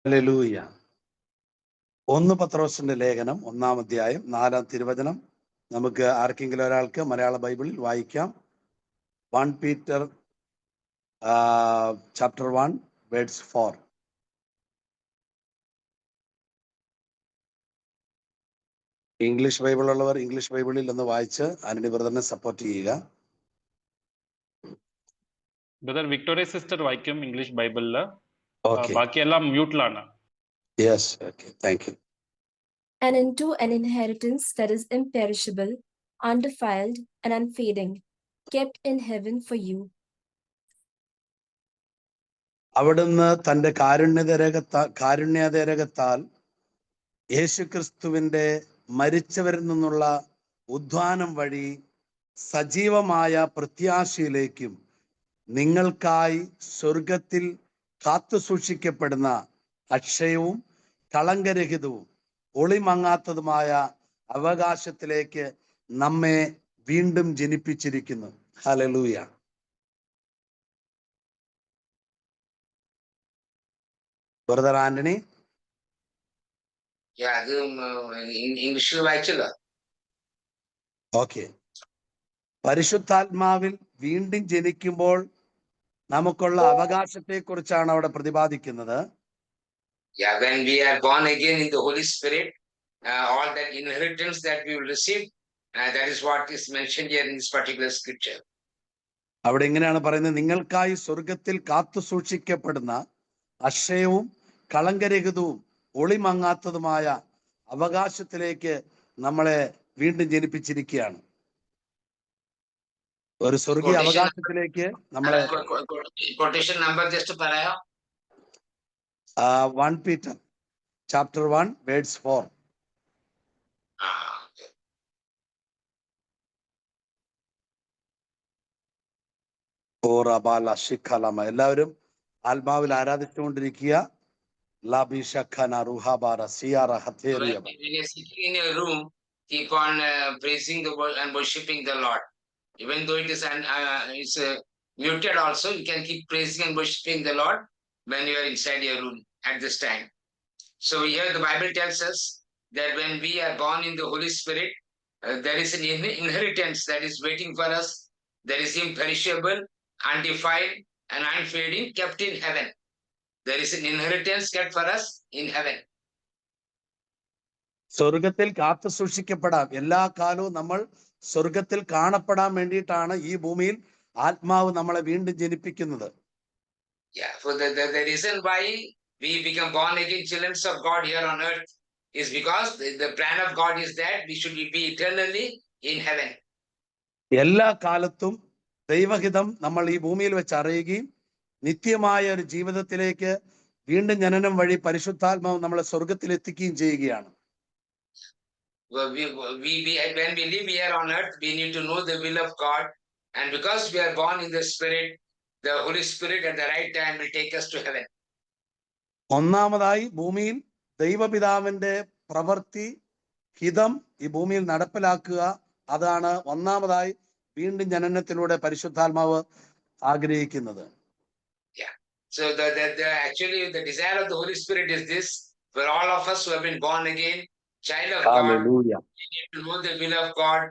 Hallelujah. 1 പത്രോസിന്റെ ലേഖനം 1-ാം അധ്യായം 4-ാം തിരുവചനം നമുക്ക് ആർക്കെങ്കിലും ഒരാൾക്ക് മലയാള ബൈബിളിൽ വായിക്കാം. 1 Peter chapter 1 verse 4. English Bible ഉള്ളവർ ഇംഗ്ലീഷ് ബൈബിളിൽ ഒന്ന് വായിച്ച് ആന്റണി ബ്രദറിനെ സപ്പോർട്ട് ചെയ്യുക. ബ്രദർ വിക്ടോറിയ സിസ്റ്റർ വായിക്കും ഇംഗ്ലീഷ് ബൈബിളില്. Okay. ബാക്കിയെല്ലാം മ്യൂട്ടിലാണ്. Yes, okay. Thank you. And into an inheritance that is imperishable, undefiled, and unfading, kept in heaven for you. അവിടുന്ന് തന്റെ കാരുണ്യതരകത്താൽ യേശുക്രിസ്തുവിന്റെ മരിച്ചവരിൽ നിന്നുള്ള ഉദ്ധാനം വഴി സജീവമായ പ്രത്യാശയിലേക്കും നിങ്ങൾക്കായി സ്വർഗത്തിൽ കാത്തുസൂക്ഷിക്കപ്പെടുന്ന അക്ഷയവും കളങ്കരഹിതവും ഒളിമങ്ങാത്തതുമായ അവകാശത്തിലേക്ക് നമ്മെ വീണ്ടും ജനിപ്പിച്ചിരിക്കുന്നു. ഹല്ലേലൂയ. ബ്രദർ ആന്റണി. ഇംഗ്ലീഷിൽ വായിച്ചല്ലോ. ഓക്കെ. പരിശുദ്ധാത്മാവിൽ വീണ്ടും ജനിക്കുമ്പോൾ നമുക്കുള്ള അവകാശത്തെ കുറിച്ചാണ് അവിടെ പ്രതിപാദിക്കുന്നത്. Yeah, when we are born again in the Holy Spirit, all that inheritance that we will receive, that is what is mentioned here in this particular scripture. അവിടെ ഇങ്ങനെയാണ് പറയുന്നത്, നിങ്ങൾക്കായി സ്വർഗത്തിൽ കാത്തു സൂക്ഷിക്കപ്പെടുന്ന അക്ഷയവും കളങ്കരഹിതവും ഒളിമങ്ങാത്തതുമായ അവകാശത്തിലേക്ക് നമ്മളെ വീണ്ടും ജനിപ്പിച്ചിരിക്കുകയാണ്. ഒരു സ്വർഗീയ അവകാശത്തിലേക്ക് നമ്മളെ. Quotation number just പറയാ. 1 Peter chapter 1 verse 4. എല്ലാവരും ആത്മാവിൽ ആരാധിച്ചുകൊണ്ടിരിക്കുക. When you're sitting in your room, keep on praising the Lord and worshiping the Lord. Even though it is muted also, you can keep praising and worshiping the Lord when you are inside your room at this time. So here the Bible tells us that when we are born in the Holy Spirit, there is an inheritance that is waiting for us, that is imperishable, undefiled, and unfading, kept in heaven. There is an inheritance kept for us in heaven. സ്വർഗത്തിൽ കാത്തു സൂക്ഷിക്കപ്പെടാം. എല്ലാ കാലവും നമ്മൾ സ്വർഗത്തിൽ കാണപ്പെടാൻ വേണ്ടിയിട്ടാണ് ഈ ഭൂമിയിൽ ആത്മാവ് നമ്മളെ വീണ്ടും ജനിപ്പിക്കുന്നത്. Yeah, for the reason why we become born again children of God here on earth is because the plan of God is that we should be eternally in heaven. എല്ലാ കാലത്തും ദൈവഹിതം നമ്മൾ ഈ ഭൂമിയിൽ വെച്ച് അറിയുകയും നിത്യമായ ഒരു ജീവിതത്തിലേക്ക് വീണ്ടും ജനനം വഴി പരിശുദ്ധാത്മാവ് നമ്മളെ സ്വർഗത്തിൽ എത്തിക്കുകയും ചെയ്യുകയാണ്. When we live here on earth, we need to know the will of God, and because we are born in the Spirit, the Holy Spirit at the right time will take us to heaven. ഒന്നാമതായി ഭൂമിയിൽ ദൈവപിതാവിന്റെ പ്രവൃത്തി ഹിതം ഈ ഭൂമിയിൽ നടപ്പിലാക്കുക, അതാണ് ഒന്നാമതായി വീണ്ടും ജനനത്തിലൂടെ പരിശുദ്ധാത്മാവ് ആഗ്രഹിക്കുന്നത്. So actually the desire of the Holy Spirit is this: for all of us who have been born again, child of God, we need to know the will of God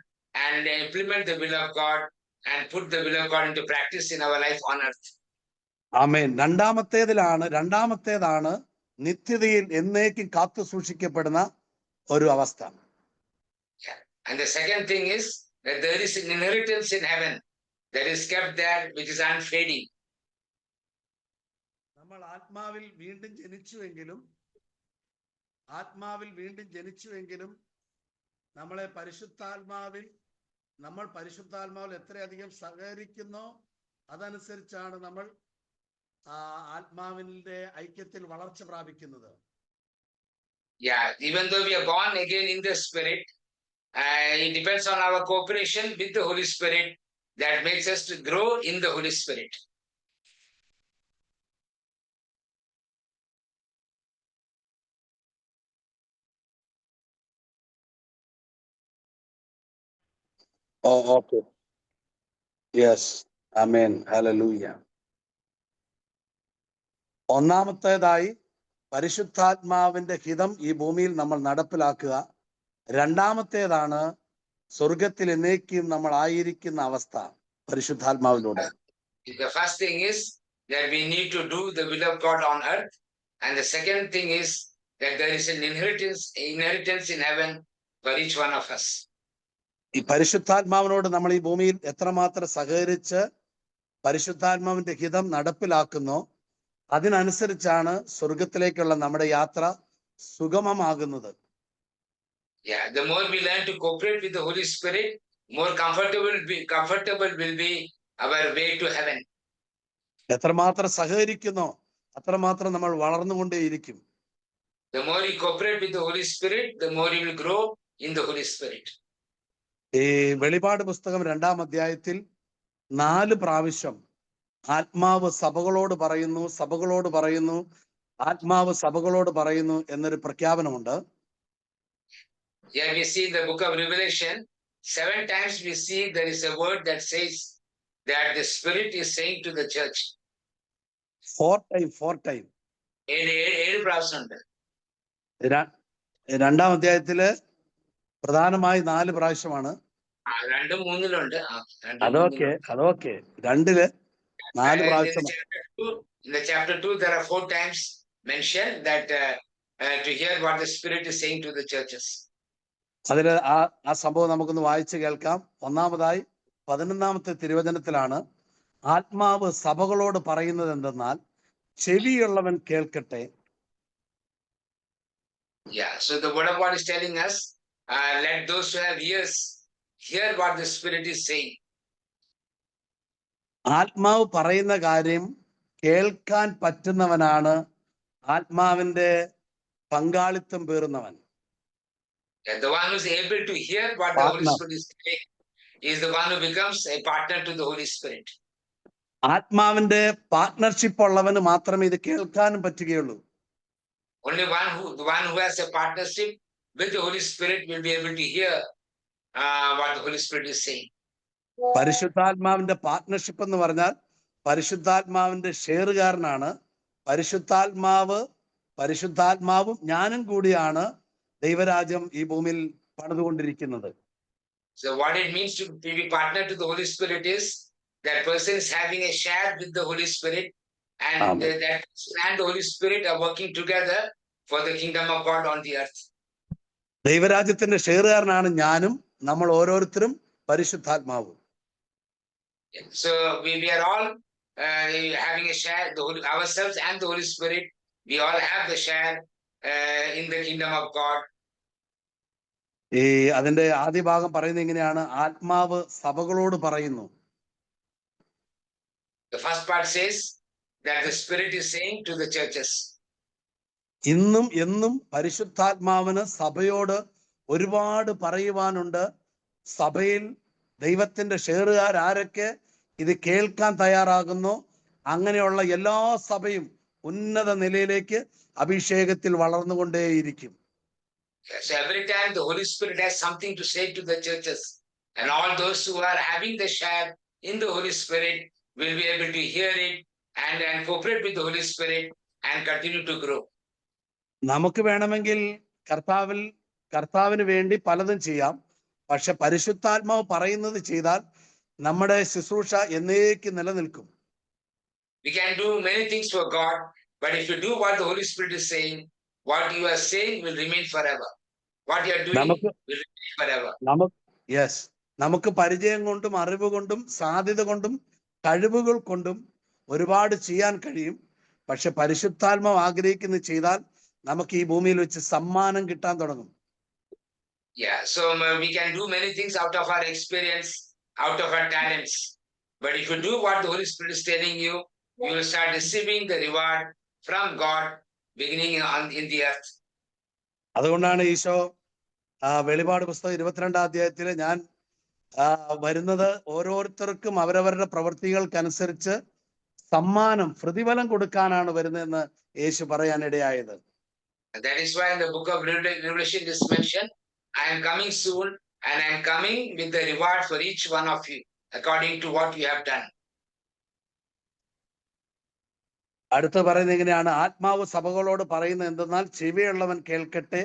and implement the will of God and put the will of God into practice in our life on earth. ആമേൻ. രണ്ടാമത്തേതാണ് നിത്യതയിൽ എന്നേക്കും കാത്തു സൂക്ഷിക്കപ്പെടുന്ന ഒരു അവസ്ഥ. And the second thing is that there is an inheritance in heaven that is kept there, which is unfading. നമ്മൾ ആത്മാവിൽ വീണ്ടും ജനിച്ചുവെങ്കിലും നമ്മളെ നമ്മൾ പരിശുദ്ധാത്മാവിൽ എത്രയധികം സഹകരിക്കുന്നോ അതനുസരിച്ചാണ് നമ്മൾ ആത്മാവിന്റെ ഐക്യത്തിൽ വളർച്ച പ്രാപിക്കുന്നത്. Yeah, even though we are born again in the Spirit, it depends on our cooperation with the Holy Spirit that makes us to grow in the Holy Spirit. Oh, okay. Yes. Amen. Hallelujah. ഒന്നാമത്തേതായി പരിശുദ്ധാത്മാവിന്റെ ഹിതം ഈ ഭൂമിയിൽ നമ്മൾ നടപ്പിലാക്കുക. രണ്ടാമത്തേതാണ് സ്വർഗത്തിൽ എന്നേക്കും നമ്മൾ ആയിരിക്കുന്ന അവസ്ഥ പരിശുദ്ധാത്മാവിലൂടെ. The first thing is that we need to do the will of God on earth. And the second thing is that there is an inheritance in heaven for each one of us. ഈ പരിശുദ്ധാത്മാവിനോട് നമ്മൾ ഈ ഭൂമിയിൽ എത്രമാത്രം സഹകരിച്ച് പരിശുദ്ധാത്മാവിന്റെ ഹിതം നടപ്പിലാക്കുന്നോ അതിനനുസരിച്ചാണ് സ്വർഗത്തിലേക്കുള്ള നമ്മുടെ യാത്ര സുഗമമാകുന്നത്. Yeah, the more we learn to cooperate with the Holy Spirit, more comfortable will be our way to heaven. എത്രമാത്രം സഹകരിക്കുന്നോ അത്രമാത്രം നമ്മൾ വളർന്നുകൊണ്ടേയിരിക്കും. The more you cooperate with the Holy Spirit, the more you will grow in the Holy Spirit. ഈ വെളിപാട് പുസ്തകം 2-ാം അധ്യായത്തിൽ 4 പ്രാവശ്യം ആത്മാവ് സഭകളോട് പറയുന്നു, സഭകളോട് പറയുന്നു, ആത്മാവ് സഭകളോട് പറയുന്നു എന്നൊരു പ്രഖ്യാപനമുണ്ട്. Here we see in the book of Revelation, 7 times we see there is a word that says that the Spirit is saying to the church. 4 time. 7 പ്രാവശ്യമുണ്ട്. 2-ാം അധ്യായത്തില് പ്രധാനമായി 4 പ്രാവശ്യമാണ്. 2, 3 അതൊക്കെ 2-ല് 4 പ്രാവശ്യം. In the chapter 2, there are 4 times mentioned that to hear what the Spirit is saying to the churches. അതിൽ ആ സംഭവം നമുക്കൊന്ന് വായിച്ചു കേൾക്കാം. ഒന്നാമതായി 11-ാമത്തെ തിരുവചനത്തിലാണ് ആത്മാവ് സഭകളോട് പറയുന്നത് എന്തെന്നാൽ ചെവിയുള്ളവൻ കേൾക്കട്ടെ. Yeah, so the word of God is telling us, let those who have ears hear what the Spirit is saying. ആത്മാവ് പറയുന്ന കാര്യം കേൾക്കാൻ പറ്റുന്നവനാണ് ആത്മാവിന്റെ പങ്കാളിത്തം പേറുന്നവൻ. The one who is able to hear what the Holy Spirit is saying is the one who becomes a partner to the Holy Spirit. ആത്മാവിന്റെ partnership ഉള്ളവന് മാത്രമേ ഇത് കേൾക്കാനും പറ്റുകയുള്ളൂ. Only the one who has a partnership with the Holy Spirit will be able to hear what the Holy Spirit is saying. പരിശുദ്ധാത്മാവിന്റെ partnership എന്ന് പറഞ്ഞാൽ പരിശുദ്ധാത്മാവിന്റെ ഷെയറുകാരനാണ്. പരിശുദ്ധാത്മാവും ഞാനും കൂടിയാണ് ദൈവരാജ്യം ഈ ഭൂമിയിൽ പണിതുകൊണ്ടിരിക്കുന്നത്. So what it means to be partner to the Holy Spirit is that person is having a share with the Holy Spirit, and that person and the Holy Spirit are working together for the kingdom of God on the earth. ദൈവരാജ്യത്തിന്റെ ഷെയറുകാരനാണ് ഞാനും, നമ്മൾ ഓരോരുത്തരും പരിശുദ്ധാത്മാവും. So we are all having a share, ourselves and the Holy Spirit, we all have the share in the kingdom of God. ഈ അതിന്റെ ആദ്യ ഭാഗം പറയുന്നത് ഇങ്ങനെയാണ്, ആത്മാവ് സഭകളോട് പറയുന്നു. The first part says that the Spirit is saying to the churches. ഇന്നും എന്നും പരിശുദ്ധാത്മാവിന് സഭയോട് ഒരുപാട് പറയുവാനുണ്ട്. സഭയിൽ ദൈവത്തിന്റെ ഷെയറുകാർ ആരൊക്കെ ഇത് കേൾക്കാൻ തയ്യാറാകുന്നു, അങ്ങനെയുള്ള എല്ലാ സഭയും ഉന്നത നിലയിലേക്ക് അഭിഷേകത്തിൽ വളർന്നുകൊണ്ടേയിരിക്കും. So every time the Holy Spirit has something to say to the churches, and all those who are having the share in the Holy Spirit will be able to hear it and cooperate with the Holy Spirit and continue to grow. നമുക്ക് വേണമെങ്കിൽ കർത്താവിന് വേണ്ടി പലതും ചെയ്യാം. പക്ഷെ പരിശുദ്ധാത്മാവ് പറയുന്നത് ചെയ്താൽ നമ്മുടെ ശുശ്രൂഷ എന്നേക്കും നിലനിൽക്കും. We can do many things for God, but if you do what the Holy Spirit is saying, what you are saying will remain forever. What you are doing will remain forever. നമുക്ക് പരിചയം കൊണ്ടും അറിവ് കൊണ്ടും സാധ്യത കൊണ്ടും കഴിവുകൾ കൊണ്ടും ഒരുപാട് ചെയ്യാൻ കഴിയും. പക്ഷെ പരിശുദ്ധാത്മാവ് ആഗ്രഹിക്കുന്നത് ചെയ്താൽ നമുക്ക് ഈ ഭൂമിയിൽ വെച്ച് സമ്മാനം കിട്ടാൻ തുടങ്ങും. Yeah, so we can do many things out of our experience, out of our talents. But if you do what the Holy Spirit is telling you, you will start receiving the reward from God beginning in the earth. അതുകൊണ്ടാണ് ഈശോ വെളിപാട് പുസ്തകം 22-ാം അധ്യായത്തിൽ ഞാൻ വരുന്നത് ഓരോരുത്തർക്കും അവരവരുടെ പ്രവൃത്തികൾക്കനുസരിച്ച് സമ്മാനം പ്രതിഫലം കൊടുക്കാനാണ് വരുന്നതെന്ന് യേശു പറയാനിടയായത്. That is why in the book of Revelation it is mentioned, I am coming soon and I am coming with the reward for each one of you according to what you have done. അടുത്ത പറയുന്നത് എങ്ങനെയാണ്? ആത്മാവ് സഭകളോട് പറയുന്നത് എന്തെന്നാൽ ചെവിയുള്ളവൻ കേൾക്കട്ടെ.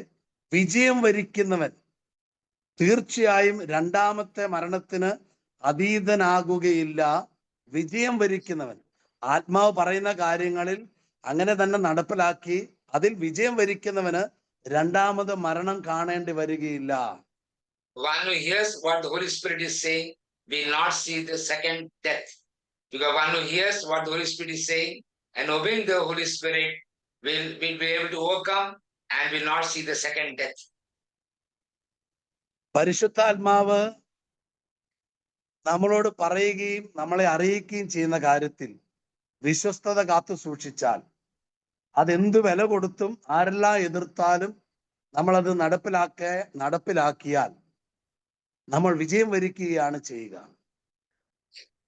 വിജയം വരിക്കുന്നവൻ തീർച്ചയായും രണ്ടാമത്തെ മരണത്തിന് അതീതനാകുകയില്ല. വിജയം വരിക്കുന്നവൻ ആത്മാവ് പറയുന്ന കാര്യങ്ങളിൽ അങ്ങനെ തന്നെ നടപ്പിലാക്കി അതിൽ വിജയം വരിക്കുന്നവന് രണ്ടാമത് മരണം കാണേണ്ടി വരികയില്ല. One who hears what the Holy Spirit is saying will not see the second death. Because one who hears what the Holy Spirit is saying and obeying the Holy Spirit will be able to overcome and will not see the second death. പരിശുദ്ധാത്മാവ് നമ്മളോട് പറയുകയും നമ്മളെ അറിയിക്കുകയും ചെയ്യുന്ന കാര്യത്തിൽ വിശ്വസ്തത കാത്തു സൂക്ഷിച്ചാൽ അതെന്ത് വില കൊടുത്തും ആരെല്ലാം എതിർത്താലും നമ്മളത് നടപ്പിലാക്കിയാൽ നമ്മൾ വിജയം വരിക്കുകയാണ് ചെയ്യുക.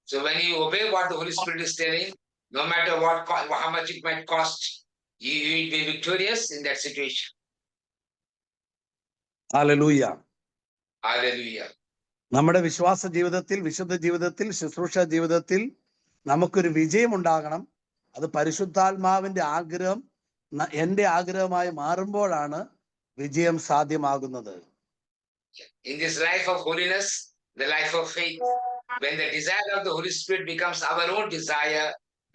So when you obey what the Holy Spirit is telling, no matter how much it might cost, you will be victorious in that situation. Hallelujah. Hallelujah. നമ്മുടെ വിശ്വാസ ജീവിതത്തിൽ, വിശുദ്ധ ജീവിതത്തിൽ, ശുശ്രൂഷ ജീവിതത്തിൽ നമുക്കൊരു വിജയം ഉണ്ടാകണം. അത് പരിശുദ്ധാത്മാവിന്റെ ആഗ്രഹം എന്റെ ആഗ്രഹമായി മാറുമ്പോഴാണ് വിജയം സാധ്യമാകുന്നത്. In this life of holiness, the life of faith, when the desire of the Holy Spirit becomes our own desire,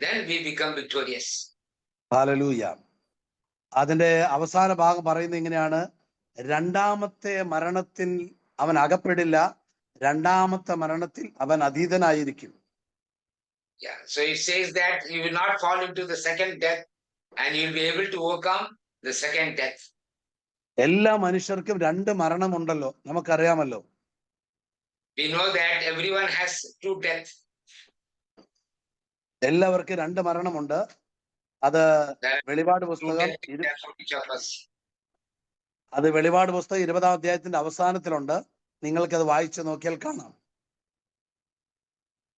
then we become victorious. Hallelujah. അതിന്റെ അവസാന ഭാഗം പറയുന്നത് ഇങ്ങനെയാണ്: രണ്ടാമത്തെ മരണത്തിൽ അവൻ അകപ്പെടില്ല, രണ്ടാമത്തെ മരണത്തിൽ അവൻ അതീതനായിരിക്കും. Yeah, so it says that you will not fall into the second death and you will be able to overcome the second death. എല്ലാ മനുഷ്യർക്കും രണ്ട് മരണമുണ്ടല്ലോ, നമുക്കറിയാമല്ലോ. We know that everyone has two deaths. എല്ലാവർക്കും രണ്ട് മരണമുണ്ട്. അത് വെളിപാട് പുസ്തകം അത് വെളിപാട് പുസ്തകം 20-ാം അധ്യായത്തിന്റെ അവസാനത്തിലുണ്ട്. നിങ്ങൾക്കത് വായിച്ചു നോക്കിയാൽ കാണാം.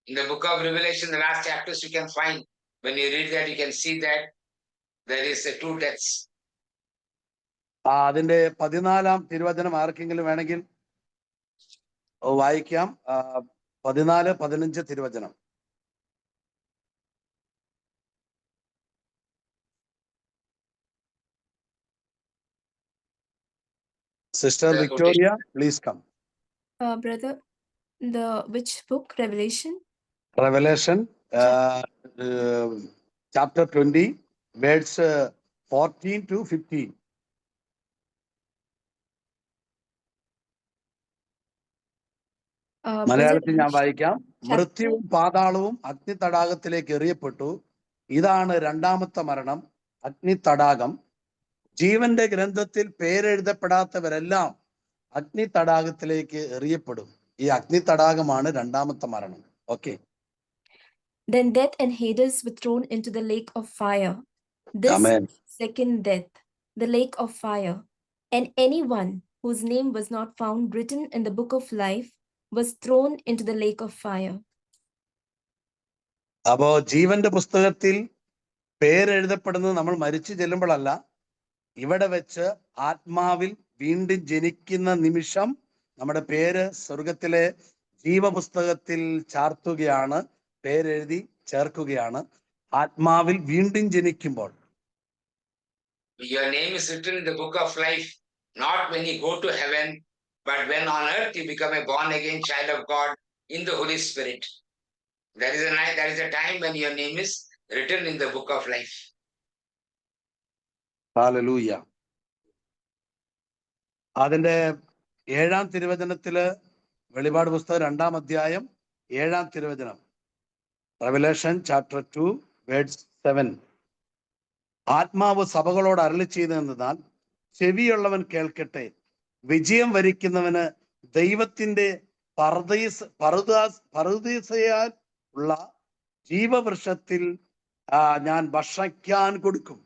In the book of Revelation, the last chapters you can find, when you read that, you can see that there is two deaths. അതിന്റെ 14-ാം തിരുവചനം ആർക്കെങ്കിലും വേണമെങ്കിൽ വായിക്കാം. 14-15 തിരുവചനം. Sister Victoria, please come. Brother, which book? Revelation? Revelation, chapter 20, verse 14 to 15. മലയാളത്തിൽ ഞാൻ വായിക്കാം. മൃത്യുവും പാതാളവും അഗ്നി തടാകത്തിലേക്ക് എറിയപ്പെട്ടു. ഇതാണ് രണ്ടാമത്തെ മരണം, അഗ്നി തടാകം. ജീവന്റെ ഗ്രന്ഥത്തിൽ പേരെഴുതപ്പെടാത്തവരെല്ലാം അഗ്നി തടാകത്തിലേക്ക് എറിയപ്പെടും. ഈ അഗ്നി തടാകമാണ് രണ്ടാമത്തെ മരണം. Okay. Then death and Hades were thrown into the lake of fire. This Amen. second death, the lake of fire, and anyone whose name was not found written in the book of life was thrown into the lake of fire. അപ്പോ ജീവന്റെ പുസ്തകത്തിൽ പേരെഴുതപ്പെടുന്നത് നമ്മൾ മരിച്ചു ചെല്ലുമ്പോഴല്ല, ഇവിടെ വെച്ച് ആത്മാവിൽ വീണ്ടും ജനിക്കുന്ന നിമിഷം നമ്മുടെ പേര് സ്വർഗത്തിലെ ജീവപുസ്തകത്തിൽ ചാർത്തുകയാണ്, പേരെഴുതി ചേർക്കുകയാണ്. ആത്മാവിൽ വീണ്ടും ജനിക്കുമ്പോൾ Your name is written in the book of life, not when you go to heaven, but when on earth you become a born again child of God in the Holy Spirit. That is a time when your name is written in the book of life. Hallelujah. അതിന്റെ 7-ാം തിരുവചനത്തില് വെളിപാട് പുസ്തകം 2-ാം അധ്യായം 7-ാം തിരുവചനം, Revelation chapter 2 verse 7. ആത്മാവ് സഭകളോട് അരുളി ചെയ്തതെന്നാൽ ചെവിയുള്ളവൻ കേൾക്കട്ടെ. വിജയം വരിക്കുന്നവന് ദൈവത്തിന്റെ പറുദീസയാൽ ഉള്ള ജീവവൃക്ഷത്തിൽ ഞാൻ ഭക്ഷിക്കാൻ കൊടുക്കും.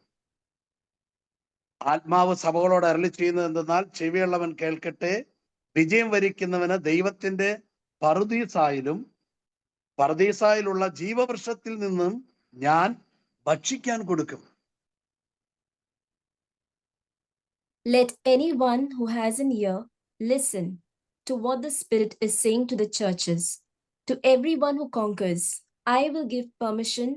ആത്മാവ് സഭകളോട് അരുളി ചെയ്യുന്നത് എന്തെന്നാൽ ചെവിയുള്ളവൻ കേൾക്കട്ടെ. വിജയം വരിക്കുന്നവന് ദൈവത്തിന്റെ പറുദീസായിലുള്ള ജീവവൃക്ഷത്തിൽ നിന്നും ഞാൻ ഭക്ഷിക്കാൻ കൊടുക്കും. Let anyone who has an ear listen to what the Spirit is saying to the churches. To everyone who conquers, I will give permission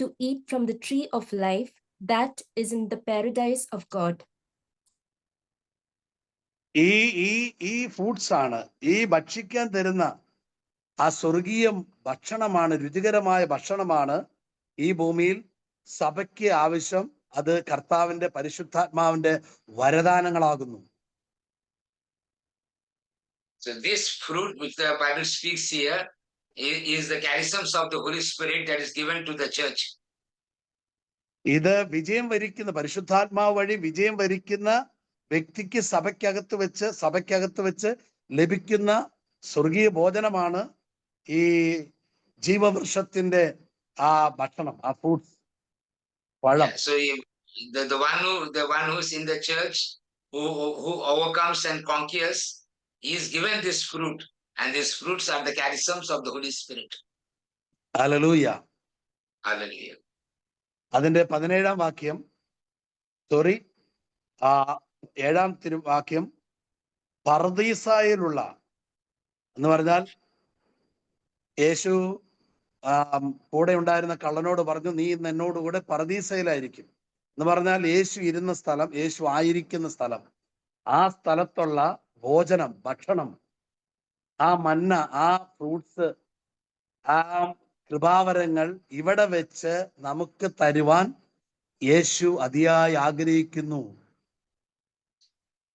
to eat from the tree of life that is in the paradise of God. ഈ foods ആണ്, ഈ ഭക്ഷിക്കാൻ തരുന്ന ആ സ്വർഗീയ ഭക്ഷണമാണ്, രുചികരമായ ഭക്ഷണമാണ് ഈ ഭൂമിയിൽ സഭയ്ക്ക് ആവശ്യം. അത് കർത്താവിന്റെ പരിശുദ്ധാത്മാവിന്റെ വരദാനങ്ങളാകുന്നു. So this fruit which the Bible speaks here is the charisms of the Holy Spirit that is given to the church. ഇത് വിജയം വരിക്കുന്ന, പരിശുദ്ധാത്മാവ് വഴി വിജയം വരിക്കുന്ന വ്യക്തിക്ക് സഭയ്ക്കകത്ത് വെച്ച് ലഭിക്കുന്ന സ്വർഗീയ ഭോജനമാണ് ഈ ജീവവൃക്ഷത്തിന്റെ ആ ഭക്ഷണം, ആ ഫ്രൂട്ട്സ്, പഴം. So the one who's in the church who overcomes and conquers, he is given this fruit, and these fruits are the charisms of the Holy Spirit. Hallelujah. Hallelujah. അതിന്റെ 17-ാം വാക്യം, 7-ാം വാക്യം, പർദീസായിലുള്ള എന്ന് പറഞ്ഞാൽ യേശു കൂടെ ഉണ്ടായിരുന്ന കള്ളനോട് പറഞ്ഞു, നീ ഇന്ന് എന്നോടുകൂടെ പർദീസയിലായിരിക്കും എന്ന് പറഞ്ഞാൽ യേശു ഇരുന്ന സ്ഥലം, യേശു ആയിരിക്കുന്ന സ്ഥലം, ആ സ്ഥലത്തുള്ള ഭോജനം, ഭക്ഷണം, ആ മന്ന, ആ ഫ്രൂട്ട്സ്, ആ കൃപാവരങ്ങൾ ഇവിടെ വെച്ച് നമുക്ക് തരുവാൻ യേശു അതിയായി ആഗ്രഹിക്കുന്നു.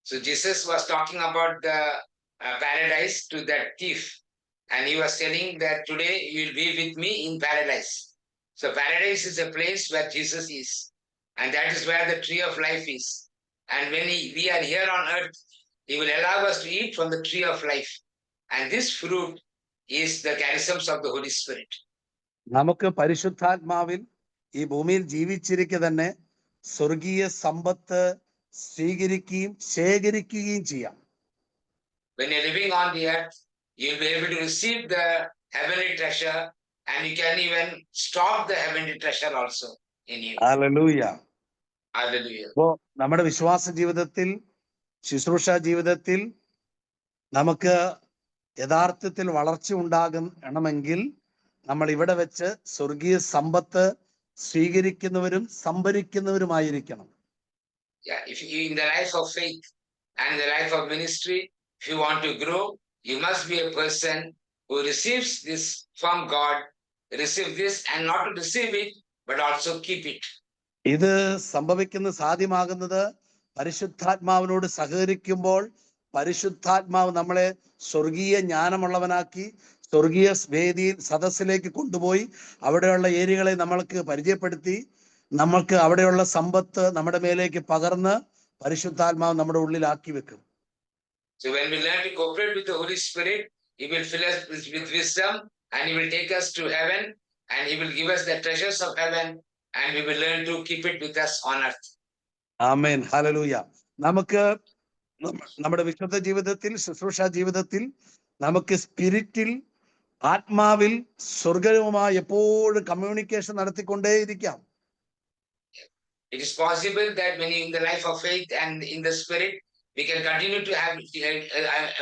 So Jesus was talking about the paradise to that thief, and he was telling that today you will be with me in paradise. So paradise is a place where Jesus is, and that is where the tree of life is. And when we are here on earth, he will allow us to eat from the tree of life, and this fruit is the charisms of the Holy Spirit. നമുക്ക് പരിശുദ്ധാത്മാവിൽ ഈ ഭൂമിയിൽ ജീവിച്ചിരിക്കെ തന്നെ സ്വർഗീയ സമ്പത്ത് സ്വീകരിക്കുകയും ശേഖരിക്കുകയും ചെയ്യാം. When you're living on the earth, you'll be able to receive the heavenly treasure, and you can even stock the heavenly treasure also in you. Hallelujah. Hallelujah. അപ്പോ നമ്മുടെ വിശ്വാസ ജീവിതത്തിൽ, ശുശ്രൂഷ ജീവിതത്തിൽ നമുക്ക് യഥാർത്ഥത്തിൽ വളർച്ച ഉണ്ടാകണമെങ്കിൽ നമ്മൾ ഇവിടെ വെച്ച് സ്വർഗീയ സമ്പത്ത് സ്വീകരിക്കുന്നവരും സംഭരിക്കുന്നവരുമായിരിക്കണം. Yeah, if you in the life of faith and in the life of ministry, if you want to grow, you must be a person who receives this from God, receive this, and not to receive it, but also keep it. ഇത് സാധ്യമാകുന്നത് പരിശുദ്ധാത്മാവിനോട് സഹകരിക്കുമ്പോൾ പരിശുദ്ധാത്മാവ് നമ്മളെ സ്വർഗീയ ജ്ഞാനമുള്ളവനാക്കി സ്വർഗീയ വേദിയിൽ സദസ്സിലേക്ക് കൊണ്ടുപോയി അവിടെയുള്ള ഏരിയകളെ നമ്മൾക്ക് പരിചയപ്പെടുത്തി നമ്മൾക്ക് അവിടെയുള്ള സമ്പത്ത് നമ്മുടെ മേലേക്ക് പകർന്ന് പരിശുദ്ധാത്മാവ് നമ്മുടെ ഉള്ളിലാക്കി വെക്കും. So when we learn to cooperate with the Holy Spirit, he will fill us with wisdom, and he will take us to heaven, and he will give us the treasures of heaven, and we will learn to keep it with us on earth. Amen. Hallelujah. നമുക്ക് നമ്മുടെ വിശുദ്ധ ജീവിതത്തിൽ, ശുശ്രൂഷ ജീവിതത്തിൽ നമുക്ക് സ്പിരിറ്റിൽ, ആത്മാവിൽ സ്വർഗവുമായി എപ്പോഴും communication നടത്തിക്കൊണ്ടേയിരിക്കാം. It is possible that when you in the life of faith and in the spirit, we can continue to have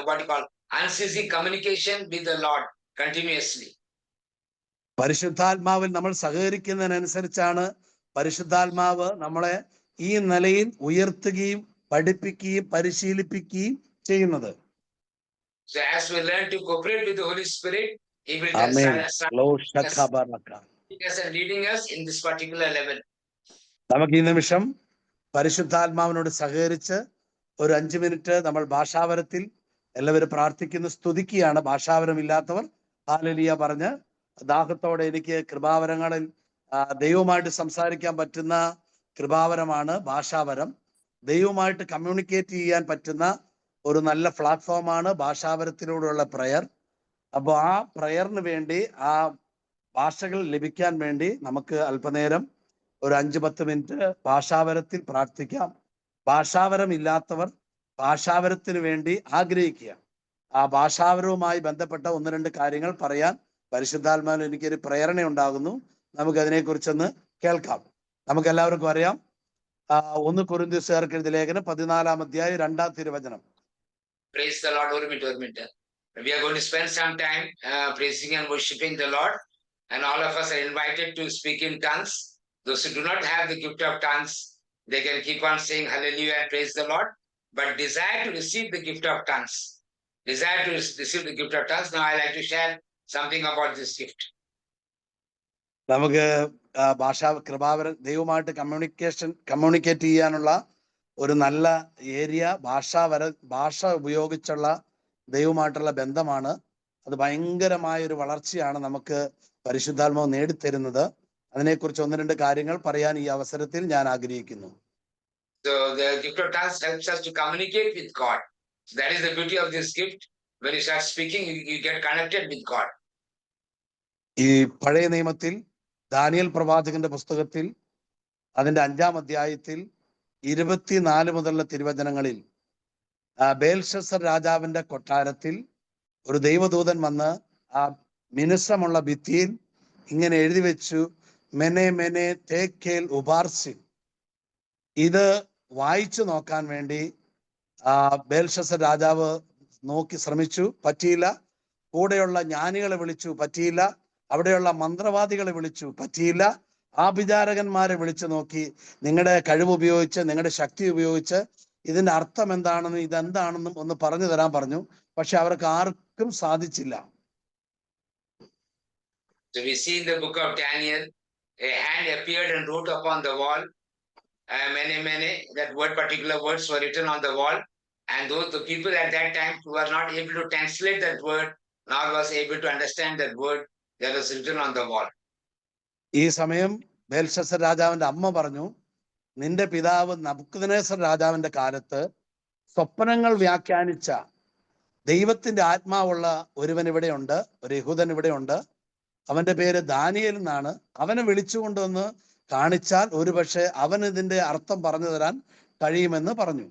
what you call unceasing communication with the Lord continuously. പരിശുദ്ധാത്മാവിൽ നമ്മൾ സഹകരിക്കുന്നതിനനുസരിച്ചാണ് പരിശുദ്ധാത്മാവ് നമ്മളെ ഈ നിലയിൽ ഉയർത്തുകയും പഠിപ്പിക്കുകയും പരിശീലിപ്പിക്കുകയും ചെയ്യുന്നത്. So as we learn to cooperate with the Holy Spirit, he will us and leading us in this particular level. നമുക്ക് ഈ നിമിഷം പരിശുദ്ധാത്മാവിനോട് സഹകരിച്ച് ഒരു 5 മിനിറ്റ് നമ്മൾ ഭാഷാവരത്തിൽ എല്ലാവരും പ്രാർത്ഥിക്കുന്നു, സ്തുതിക്കുകയാണ്. ഭാഷാവരമില്ലാത്തവർ ഹല്ലേലൂയ പറഞ്ഞ് ദാഹത്തോടെ എനിക്ക് കൃപാവരങ്ങളിൽ ദൈവവുമായിട്ട് സംസാരിക്കാൻ പറ്റുന്ന കൃപാവരമാണ് ഭാഷാവരം. ദൈവവുമായിട്ട് കമ്മ്യൂണിക്കേറ്റ് ചെയ്യാൻ പറ്റുന്ന ഒരു നല്ല പ്ലാറ്റ്ഫോമാണ് ഭാഷാവരത്തിലൂടെയുള്ള പ്രയർ. അപ്പോൾ ആ പ്രയറിന് വേണ്ടി, ആ ഭാഷകൾ ലഭിക്കാൻ വേണ്ടി നമുക്ക് അല്പനേരം ഒരു 5-10 മിനിറ്റ് ഭാഷാവരത്തിൽ പ്രാർത്ഥിക്കാം. ഭാഷാവരം ഇല്ലാത്തവർ ഭാഷാവരത്തിന് വേണ്ടി ആഗ്രഹിക്കുക. ആ ഭാഷാവരവുമായി ബന്ധപ്പെട്ട 1-2 കാര്യങ്ങൾ പറയാൻ പരിശുദ്ധാത്മാവിൽ എനിക്കൊരു പ്രേരണ ഉണ്ടാകുന്നു. നമുക്ക് അതിനെക്കുറിച്ചൊന്ന് കേൾക്കാം. നമുക്ക് എല്ലാവർക്കും അറിയാം, 1 കൊരിന്ത്യർക്കാർക്ക് എഴുതിയ ലേഖനം 14-ാം അധ്യായം 2-ാം തിരുവചനം. Praise the Lord. We are going to spend some time praising and worshiping the Lord. and all of us are invited to speak in tongues. Those who do not have the gift of tongues, they can keep on saying hallelujah and praise the Lord, but desire to receive the gift of tongues. Desire to receive the gift of tongues. Now I like to share something about this gift. നമുക്ക് ഭാഷാ കൃപാവരൻ ദൈവമായിട്ട് communicate ചെയ്യാനുള്ള ഒരു നല്ല area ഭാഷ ഉപയോഗിച്ചുള്ള ദൈവമായിട്ടുള്ള ബന്ധമാണ്. അത് ഭയങ്കരമായ ഒരു വളർച്ചയാണ് നമുക്ക് പരിശുദ്ധാത്മാവ് നേടിത്തരുന്നത്. അതിനെക്കുറിച്ച് ഒന്ന് രണ്ട് കാര്യങ്ങൾ പറയാൻ ഈ അവസരത്തിൽ ഞാൻ ആഗ്രഹിക്കുന്നു. So the gift of tongues helps us to communicate with God. So that is the beauty of this gift. When you start speaking, you get connected with God. ഈ പഴയ നിയമത്തിൽ ദാനിയേൽ പ്രവാചകന്റെ പുസ്തകത്തിൽ അതിന്റെ 5-ാം അധ്യായത്തിൽ 24 മുതലുള്ള തിരുവചനങ്ങളിൽ ബേൽഷസ്സർ രാജാവിന്റെ കൊട്ടാരത്തിൽ ഒരു ദൈവദൂതൻ വന്ന് ആ മിനുസമുള്ള ഭിത്തിയിൽ ഇങ്ങനെ എഴുതി വെച്ചു, മെനെ മെനെ തേക്കേൽ ഉപാർസിൻ. ഇത് വായിച്ചു നോക്കാൻ വേണ്ടി ബേൽഷസ്സർ രാജാവ് ശ്രമിച്ചു, പറ്റിയില്ല. കൂടെയുള്ള ജ്ഞാനികളെ വിളിച്ചു, പറ്റിയില്ല. അവിടെയുള്ള മന്ത്രവാദികളെ വിളിച്ചു, പറ്റിയില്ല. ആഭിചാരകന്മാരെ വിളിച്ചു നോക്കി, നിങ്ങളുടെ കഴിവ് ഉപയോഗിച്ച്, നിങ്ങളുടെ ശക്തി ഉപയോഗിച്ച് ഇതിന്റെ അർത്ഥം എന്താണെന്നും ഇതെന്താണെന്നും ഒന്ന് പറഞ്ഞു തരാൻ പറഞ്ഞു. പക്ഷെ അവർക്ക് ആർക്കും സാധിച്ചില്ല. So we see in the book of Daniel, a hand appeared and wrote upon the wall. Mene mene, that particular words were written on the wall, and those the people at that time who were not able to translate that word, nor was able to understand that word that was written on the wall. ഈ സമയം ബേൽഷസ്സർ രാജാവിന്റെ അമ്മ പറഞ്ഞു, നിന്റെ പിതാവ് നബൂഖദ്നേസർ രാജാവിന്റെ കാലത്ത് സ്വപ്നങ്ങൾ വ്യാഖ്യാനിച്ച ദൈവത്തിന്റെ ആത്മാവുള്ള ഒരുവൻ ഇവിടെയുണ്ട്, ഒരു യഹൂദൻ ഇവിടെയുണ്ട്. അവന്റെ പേര് ദാനിയേൽ എന്നാണ്. അവനെ വിളിച്ചുകൊണ്ടുവന്ന് കാണിച്ചാൽ ഒരുപക്ഷെ അവൻ ഇതിന്റെ അർത്ഥം പറഞ്ഞു തരാൻ കഴിയുമെന്ന് പറഞ്ഞു.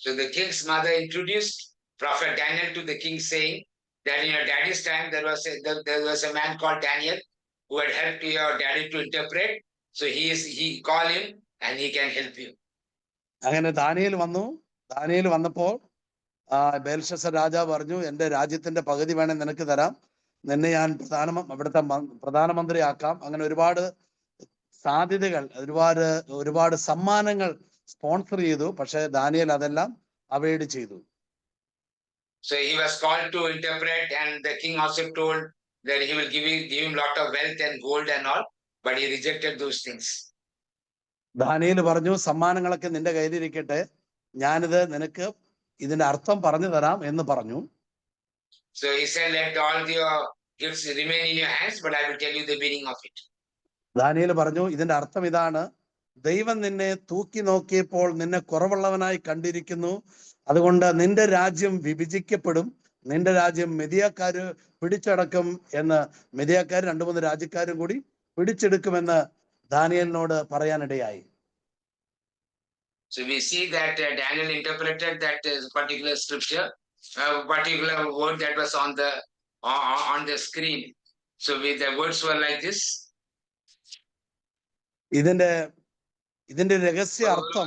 So the king's mother introduced Prophet Daniel to the king, saying that in your daddy's time there was a man called Daniel who had helped your daddy to interpret. So he call him and he can help you. അങ്ങനെ Daniel വന്നപ്പോൾ ബേൽഷസ്സർ രാജാവ് പറഞ്ഞു, എന്റെ രാജ്യത്തിന്റെ പകുതി വേണേ നിനക്ക് തരാം, നിന്നെ ഞാൻ അവിടുത്തെ പ്രധാനമന്ത്രിയാക്കാം. അങ്ങനെ ഒരുപാട് സാധ്യതകൾ, ഒരുപാട് സമ്മാനങ്ങൾ സ്പോൺസർ ചെയ്തു. പക്ഷെ ദാനിയേൽ അതെല്ലാം അവോയ്ഡ് ചെയ്തു. So he was called to interpret, and the king also told that he will give him lot of wealth and gold and all, but he rejected those things. Daniel പറഞ്ഞു, സമ്മാനങ്ങളൊക്കെ നിന്റെ കയ്യിലിരിക്കട്ടെ, ഞാനിത് നിനക്ക് ഇതിന്റെ അർത്ഥം പറഞ്ഞു തരാം എന്ന് പറഞ്ഞു. So he said, let all your gifts remain in your hands, but I will tell you the meaning of it. Daniel പറഞ്ഞു, ഇതിന്റെ അർത്ഥം ഇതാണ്, ദൈവം നിന്നെ തൂക്കി നോക്കിയപ്പോൾ നിന്നെ കുറവുള്ളവനായി കണ്ടിരിക്കുന്നു. അതുകൊണ്ട് നിന്റെ രാജ്യം വിഭജിക്കപ്പെടും, നിന്റെ രാജ്യം മെതിയാക്കാര് പിടിച്ചടക്കും എന്ന്, മെതിയാക്കാർ 2-3 രാജ്യക്കാരും കൂടി പിടിച്ചെടുക്കുമെന്ന് ദാനിയേലിനോട് പറയാനിടയായി. So we see that Daniel interpreted that particular scripture, particular word that was on the screen. So the words were like this. ഇതിന്റെ രഹസ്യ അർത്ഥം,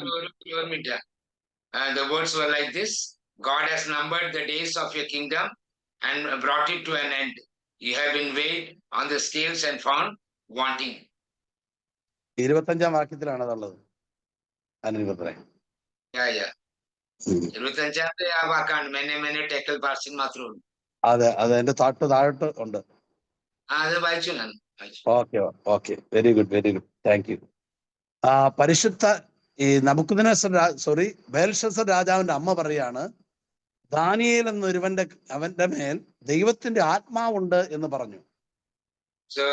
the words were like this: God has numbered the days of your kingdom and brought it to an end. You have been weighed on the scales and found wanting. 25-ാം വാക്യത്തിലാണ് അതുള്ളത്. അനിൽപത്രേ, അതെ എന്റെ താഴോട്ട് ഉണ്ട്. Okay, very good, thank you. പരിശുദ്ധ ഈ ബേൽഷസ്സർ രാജാവിന്റെ അമ്മ പറയാണ്, Daniel എന്നൊരുവന്റെ അവന്റെ മേൽ ദൈവത്തിന്റെ ആത്മാവുണ്ട് എന്ന് പറഞ്ഞു. So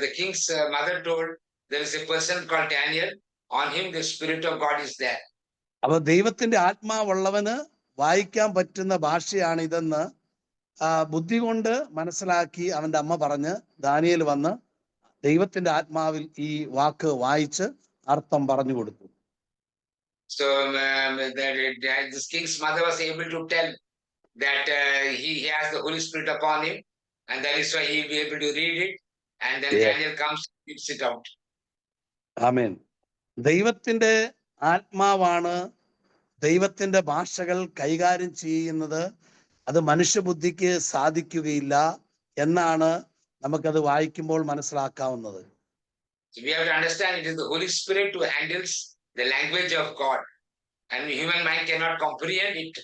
the king's mother told, there is a person called Daniel, on him the spirit of God is there. അപ്പൊ ദൈവത്തിന്റെ ആത്മാവുള്ളവന് വായിക്കാൻ പറ്റുന്ന ഭാഷയാണ് ഇതെന്ന് ബുദ്ധി കൊണ്ട് മനസ്സിലാക്കി അവന്റെ അമ്മ പറഞ്ഞ് ദാനിയേൽ വന്ന് ദൈവത്തിന്റെ ആത്മാവിൽ ഈ വാക്ക് വായിച്ച് അർത്ഥം പറഞ്ഞു കൊടുത്തു. So this king's mother was able to tell that he has the Holy Spirit upon him, and that is why he will be able to read it, and then Daniel comes and reads it out. ആമേൻ. ദൈവത്തിന്റെ ആത്മാവാണ് ദൈവത്തിന്റെ ഭാഷകൾ കൈകാര്യം ചെയ്യുന്നത്. അത് മനുഷ്യബുദ്ധിക്ക് സാധിക്കുകയില്ല എന്നാണ് നമുക്കത് വായിക്കുമ്പോൾ മനസ്സിലാക്കാവുന്നത്. So we have to understand it is the Holy Spirit who handles the language of God, and human mind cannot comprehend it.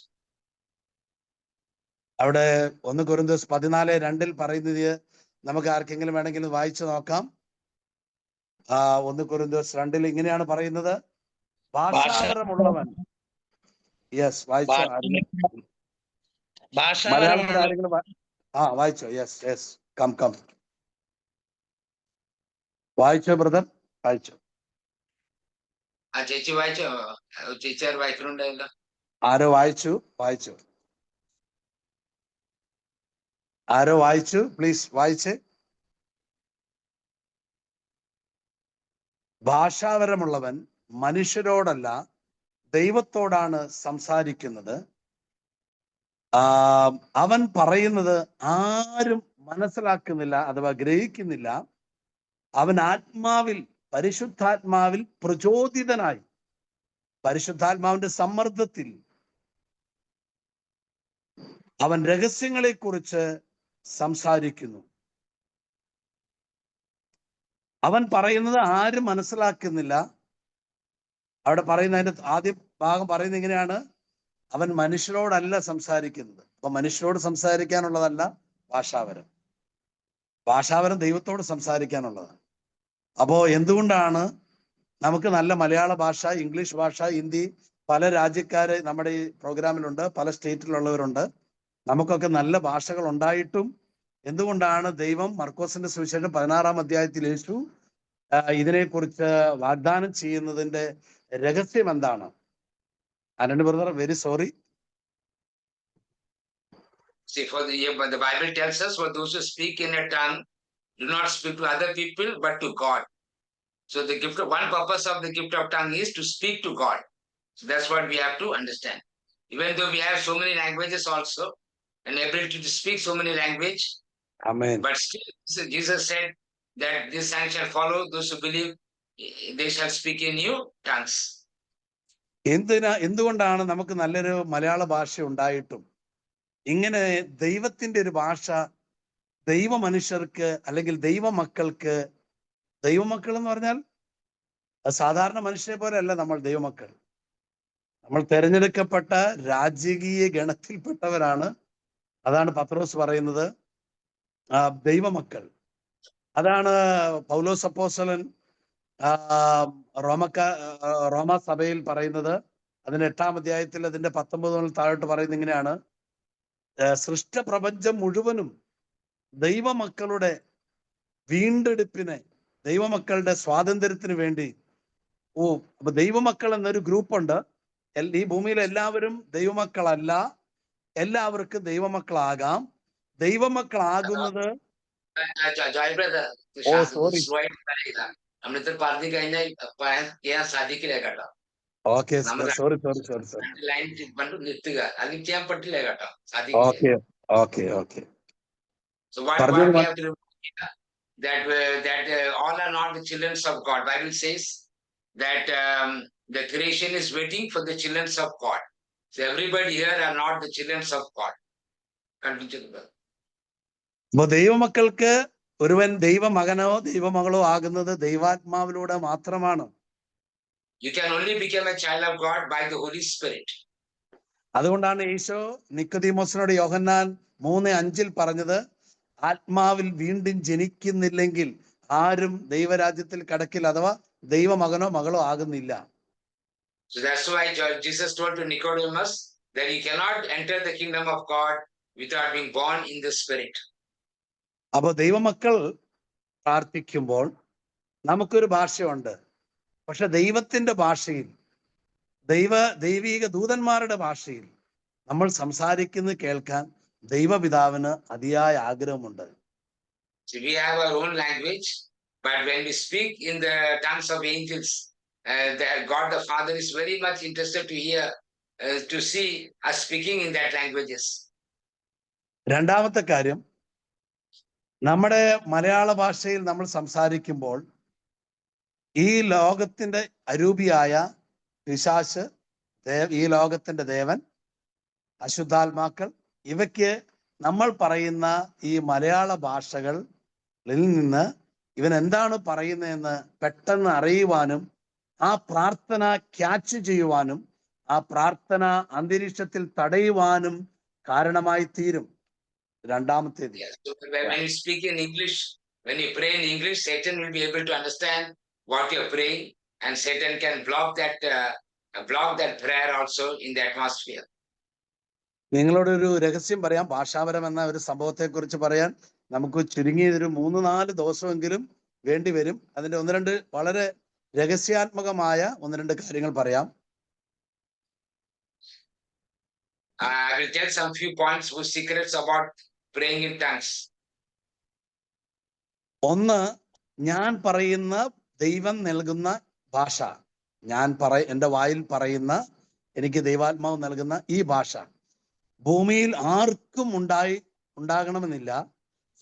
അവിടെ 1 കൊരിന്ത്യർ 14:2 പറയുന്നത് നമുക്ക് ആർക്കെങ്കിലും വേണമെങ്കിൽ വായിച്ചു നോക്കാം. 1 കൊരിന്ത്യർ 2 ഇങ്ങനെയാണ് പറയുന്നത്, ഭാഷാപരമുള്ളവൻ. യെസ്, വായിച്ചോ. മലയാളത്തിൽ ആരെങ്കിലും വായിച്ചോ? യെസ്, കം വായിച്ചോ ബ്രദർ, വായിച്ചോ. ചേച്ചി വായിച്ചോ? ചേച്ചിയാർ വായിക്കുന്നുണ്ടല്ലോ. ആരോ വായിച്ചു. ആരോ വായിച്ചു? പ്ലീസ് വായിച്ച്. ഭാഷാപരമുള്ളവൻ മനുഷ്യരോടല്ല ദൈവത്തോടാണ് സംസാരിക്കുന്നത്. അവൻ പറയുന്നത് ആരും മനസ്സിലാക്കുന്നില്ല അഥവാ ഗ്രഹിക്കുന്നില്ല. അവൻ ആത്മാവിൽ, പരിശുദ്ധാത്മാവിൽ പ്രചോദിതനായി, പരിശുദ്ധാത്മാവിന്റെ സമ്മർദ്ദത്തിൽ അവൻ രഹസ്യങ്ങളെ കുറിച്ച് സംസാരിക്കുന്നു. അവൻ പറയുന്നത് ആരും മനസ്സിലാക്കുന്നില്ല. അവിടെ പറയുന്ന അതിന്റെ ആദ്യ ഭാഗം പറയുന്നത് ഇങ്ങനെയാണ്, അവൻ മനുഷ്യരോടല്ല സംസാരിക്കുന്നത്. അപ്പൊ മനുഷ്യരോട് സംസാരിക്കാനുള്ളതല്ല ഭാഷാപരം. ഭാഷാപരം ദൈവത്തോട് സംസാരിക്കാനുള്ളതാണ്. അപ്പോ എന്തുകൊണ്ടാണ് നമുക്ക് നല്ല മലയാള ഭാഷ, ഇംഗ്ലീഷ് ഭാഷ, ഹിന്ദി, പല രാജ്യക്കാര് നമ്മുടെ ഈ പ്രോഗ്രാമിലുണ്ട്, പല സ്റ്റേറ്റിലുള്ളവരുണ്ട്, നമുക്കൊക്കെ നല്ല ഭാഷകൾ ഉണ്ടായിട്ടും എന്തുകൊണ്ടാണ് ദൈവം മർക്കോസിന്റെ സുവിശേഷം 16-ാം അധ്യായത്തിൽ യേശു ഇതിനെക്കുറിച്ച് വാഗ്ദാനം ചെയ്യുന്നതിന്റെ രഹസ്യം എന്താണ്? Ananya brother, very sorry. See, but the Bible tells us, for those who speak in a tongue do not speak to other people but to God. So the gift of one purpose of the gift of tongue is to speak to God. So that's what we have to understand. Even though we have so many languages also, and ability to speak so many language, Amen. But still, Jesus said that this sign shall follow those who believe; they shall speak in new tongues. എന്തുകൊണ്ടാണ് നമുക്ക് നല്ലൊരു മലയാള ഭാഷ ഉണ്ടായിട്ടും ഇങ്ങനെ ദൈവത്തിന്റെ ഒരു ഭാഷ ദൈവ മനുഷ്യർക്ക് അല്ലെങ്കിൽ ദൈവമക്കൾക്ക്, ദൈവമക്കൾ എന്ന് പറഞ്ഞാൽ സാധാരണ മനുഷ്യരെ പോലെ അല്ല നമ്മൾ ദൈവമക്കൾ. നമ്മൾ തിരഞ്ഞെടുക്കപ്പെട്ട രാജകീയ ഗണത്തിൽപ്പെട്ടവരാണ്. അതാണ് പത്രോസ് പറയുന്നത്, ദൈവമക്കൾ. അതാണ് പൗലോസ് അപ്പോസ്തലൻ റോമ സഭയിൽ പറയുന്നത്. അതിന്റെ 8-ാം അധ്യായത്തിൽ അതിന്റെ 19 മുതൽ താഴോട്ട് പറയുന്നത് ഇങ്ങനെയാണ്, സൃഷ്ടപ്രപഞ്ചം മുഴുവനും ദൈവമക്കളുടെ വീണ്ടെടുപ്പിന്, ദൈവമക്കളുടെ സ്വാതന്ത്ര്യത്തിന് വേണ്ടി. അപ്പൊ ദൈവമക്കൾ എന്നൊരു ഗ്രൂപ്പുണ്ട്. ഈ ഭൂമിയിൽ എല്ലാവരും ദൈവമക്കളല്ല, എല്ലാവർക്കും ദൈവമക്കളാകാം. ദൈവമക്കളാകുന്നത് ഓക്കെ, സോറി. നിർത്തുക, അത് ചെയ്യാൻ പറ്റില്ല കേട്ടോ. Okay. So what we have to remember that all are not the children of God. Bible says that the creation is waiting for the children of God. So everybody here are not the children of God. അപ്പൊ ദൈവമക്കൾക്ക് ഒരുവൻ ദൈവമകനോ ദൈവമകളോ ആകുന്നത് ദൈവാത്മാവിലൂടെ മാത്രമാണ്. You can only become a child of God by the Holy Spirit. അതുകൊണ്ടാണ് ഈശോ നിക്കോദീമോസിനോട് യോഹന്നാൻ 3:5 പറഞ്ഞത്, ആത്മാവിൽ വീണ്ടും ജനിക്കുന്നില്ലെങ്കിൽ ആരും ദൈവരാജ്യത്തിൽ കടക്കില്ല, അഥവാ ദൈവമകനോ മകളോ ആകുന്നില്ല. So that's why Jesus told to Nicodemus that you cannot enter the kingdom of God without being born in the Spirit. അപ്പൊ ദൈവമക്കൾ പ്രാർത്ഥിക്കുമ്പോൾ നമുക്കൊരു ഭാഷയുണ്ട്. പക്ഷെ ദൈവത്തിന്റെ ഭാഷയിൽ, ദൈവീക ദൂതന്മാരുടെ ഭാഷയിൽ നമ്മൾ സംസാരിക്കുന്നത് കേൾക്കാൻ ദൈവപിതാവിന് അതിയായ ആഗ്രഹമുണ്ട്. So we have our own language, but when we speak in the tongues of angels, God the Father is very much interested to hear, to see us speaking in that languages. രണ്ടാമത്തെ കാര്യം, നമ്മുടെ മലയാള ഭാഷയിൽ നമ്മൾ സംസാരിക്കുമ്പോൾ ഈ ലോകത്തിന്റെ അരൂപിയായ പിശാച്, ഈ ലോകത്തിന്റെ ദേവൻ, അശുദ്ധാത്മാക്കൾ, ഇവയ്ക്ക് നമ്മൾ പറയുന്ന ഈ മലയാള ഭാഷകൾ നിന്ന് ഇവൻ എന്താണ് പറയുന്നതെന്ന് പെട്ടെന്ന് അറിയുവാനും ആ പ്രാർത്ഥന ക്യാച്ച് ചെയ്യുവാനും ആ പ്രാർത്ഥന അന്തരീക്ഷത്തിൽ തടയുവാനും കാരണമായി തീരും. രണ്ടാമത്തേത്. Yes. So when you speak in English, when you pray in English, Satan will be able to understand what you're praying, and Satan can block that prayer also in the atmosphere. നിങ്ങളോടൊരു രഹസ്യം പറയാം. ഭാഷാപരം എന്ന ഒരു സംഭവത്തെ കുറിച്ച് പറയാൻ നമുക്ക് ചുരുങ്ങിയതൊരു 3-4 ദിവസമെങ്കിലും വേണ്ടി വരും. അതിന്റെ 1-2 വളരെ രഹസ്യാത്മകമായ 1-2 കാര്യങ്ങൾ പറയാം. I will tell some few points or secrets about praying in tongues. ഒന്ന്, ഞാൻ പറയുന്ന ദൈവം നൽകുന്ന ഭാഷ, എൻ്റെ വായിൽ പറയുന്ന എനിക്ക് ദൈവാത്മാവ് നൽകുന്ന ഈ ഭാഷ ഭൂമിയിൽ ആർക്കും ഉണ്ടാകണമെന്നില്ല,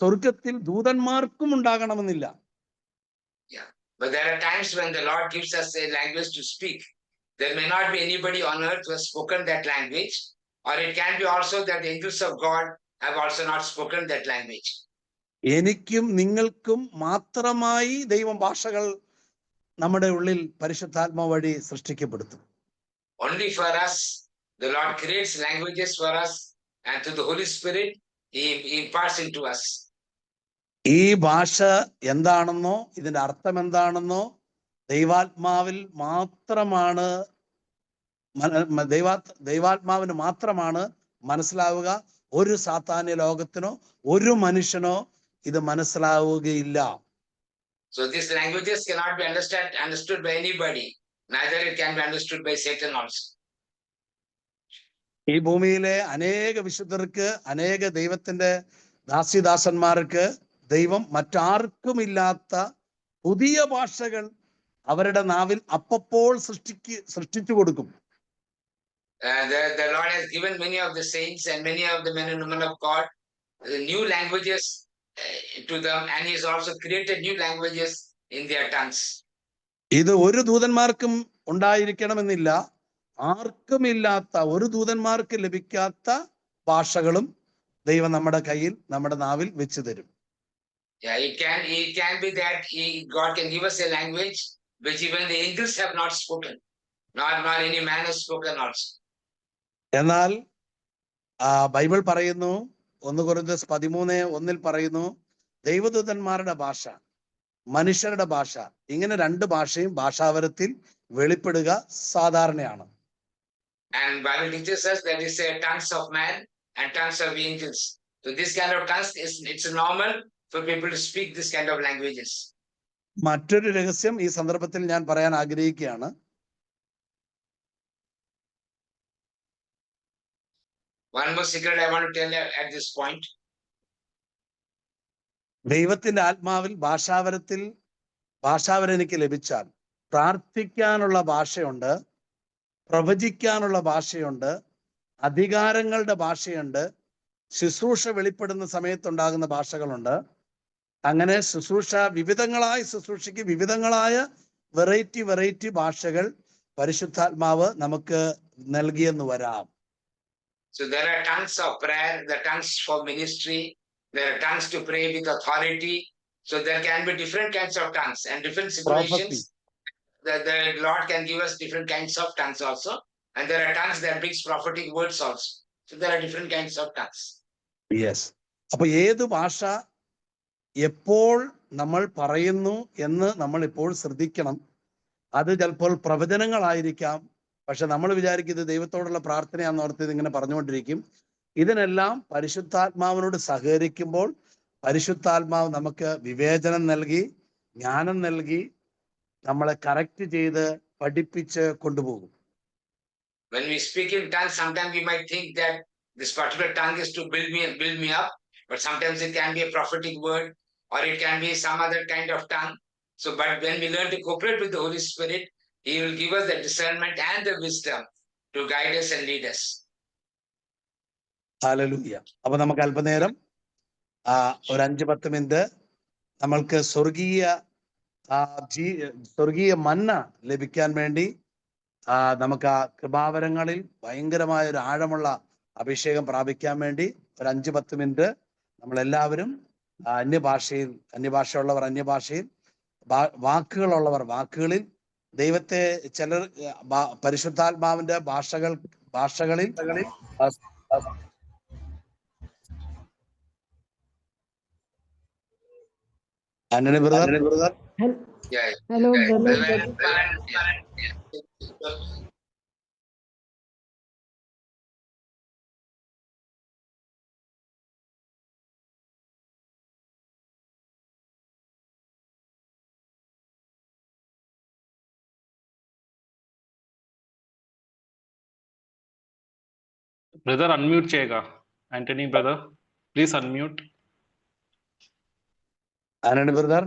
സ്വർഗത്തിൽ ദൂതന്മാർക്കും ഉണ്ടാകണമെന്നില്ല. But there are times when the Lord gives us a language to speak. There may not be anybody on earth who has spoken that language, or it can be also that the angels of God have also not spoken that language. എനിക്കും നിങ്ങൾക്കും മാത്രമായി ദൈവം ഭാഷകൾ നമ്മുടെ ഉള്ളിൽ പരിശുദ്ധാത്മാവ് വഴി സൃഷ്ടിക്കപ്പെടുത്തും. Only for us, the Lord creates languages for us, and through the Holy Spirit, He imparts into us. ഈ ഭാഷ എന്താണെന്നോ ഇതിന്റെ അർത്ഥം എന്താണെന്നോ ദൈവാത്മാവിൽ മാത്രമാണ് ദൈവാത്മാവിന് മാത്രമാണ് മനസ്സിലാവുക. ഒരു സാത്താന്യ ലോകത്തിനോ ഒരു മനുഷ്യനോ ഇത് മനസ്സിലാവുകയില്ല. So these languages cannot be understood by anybody. Neither it can be understood by Satan also. ഈ ഭൂമിയിലെ അനേക വിശുദ്ധർക്ക്, അനേക ദൈവത്തിന്റെ ദാസിദാസന്മാർക്ക് ദൈവം മറ്റാർക്കും ഇല്ലാത്ത പുതിയ ഭാഷകൾ അവരുടെ നാവിൽ അപ്പപ്പോൾ സൃഷ്ടിച്ചു കൊടുക്കും. The Lord has given many of the saints and many of the men and women of God new languages to them, and He has also created new languages in their tongues. ഇത് ഒരു ദൂതന്മാർക്കും ഉണ്ടായിരിക്കണമെന്നില്ല. ആർക്കും ഇല്ലാത്ത, ഒരു ദൂതന്മാർക്ക് ലഭിക്കാത്ത ഭാഷകളും ദൈവം നമ്മുടെ കയ്യിൽ, നമ്മുടെ നാവിൽ വെച്ച് തരും. Yeah, it can be that God can give us a language which even the angels have not spoken, nor any man has spoken also. എന്നാൽ ബൈബിൾ പറയുന്നു, 1 കൊരിന്ത്യർ 13:1 പറയുന്നു, ദൈവദൂതന്മാരുടെ ഭാഷ, മനുഷ്യരുടെ ഭാഷ, ഇങ്ങനെ 2 ഭാഷയും ഭാഷാവരത്തിൽ വെളിപ്പെടുക സാധാരണയാണ്. And Bible teaches us that it's a tongues of man and tongues of angels. So this kind of tongues it's normal for people to speak this kind of languages. മറ്റൊരു രഹസ്യം ഈ സന്ദർഭത്തിൽ ഞാൻ പറയാൻ ആഗ്രഹിക്കുകയാണ്. One more secret I want to tell you at this point. ദൈവത്തിന്റെ ആത്മാവിൽ ഭാഷാവരം എനിക്ക് ലഭിച്ചാൽ പ്രാർത്ഥിക്കാനുള്ള ഭാഷയുണ്ട്, പ്രവചിക്കാനുള്ള ഭാഷയുണ്ട്, അധികാരങ്ങളുടെ ഭാഷയുണ്ട്, ശുശ്രൂഷ വെളിപ്പെടുന്ന സമയത്തുണ്ടാകുന്ന ഭാഷകളുണ്ട്. അങ്ങനെ ശുശ്രൂഷയ്ക്ക് വിവിധങ്ങളായ വെറൈറ്റി ഭാഷകൾ പരിശുദ്ധാത്മാവ് നമുക്ക് നൽകിയെന്ന് വരാം. So there are tongues of prayer, the tongues for ministry, there are tongues to pray with authority. So there can be different kinds of tongues and different situations. The Lord can give us different kinds of tongues also, and there are tongues that brings prophetic words also. So there are different kinds of tongues. Yes. അപ്പൊ ഏത് ഭാഷ എപ്പോൾ നമ്മൾ പറയുന്നു എന്ന് നമ്മൾ ഇപ്പോൾ ശ്രദ്ധിക്കണം. അത് ചിലപ്പോൾ പ്രവചനങ്ങളായിരിക്കാം, പക്ഷെ നമ്മൾ വിചാരിക്കും ഇത് ദൈവത്തോടുള്ള പ്രാർത്ഥനയാണെന്ന് ഓർത്ത് ഇതിങ്ങനെ പറഞ്ഞുകൊണ്ടിരിക്കും. ഇതിനെല്ലാം പരിശുദ്ധാത്മാവിനോട് സഹകരിക്കുമ്പോൾ പരിശുദ്ധാത്മാവ് നമുക്ക് വിവേചനം നൽകി, ജ്ഞാനം നൽകി, നമ്മളെ കറക്റ്റ് ചെയ്ത് പഠിപ്പിച്ച് കൊണ്ടുപോകും. When we speak in tongues, sometimes we might think that this particular tongue is to build me up, but sometimes it can be a prophetic word, or it can be some other kind of tongue. So, but when we learn to cooperate with the Holy Spirit, He will give us the discernment and the wisdom to guide us and lead us. Hallelujah. അപ്പൊ നമുക്ക് അല്പനേരം ഒരു 5-10 minute നമ്മൾക്ക് സ്വർഗീയ മന്ന ലഭിക്കാൻ വേണ്ടി നമുക്ക് ആ കൃപാവരങ്ങളിൽ ഭയങ്കരമായ ഒരു ആഴമുള്ള അഭിഷേകം പ്രാപിക്കാൻ വേണ്ടി ഒരു 5-10 മിനിറ്റ് നമ്മളെല്ലാവരും അന്യഭാഷയുള്ളവർ അന്യഭാഷയിൽ, വാക്കുകളുള്ളവർ വാക്കുകളിൽ, ദൈവത്തെ ചിലർ പരിശുദ്ധാത്മാവിന്റെ ഭാഷകളിൽ Antony brother. Hello, brother. Brother, unmute chega. Anthony, brother, please unmute. Antony brother.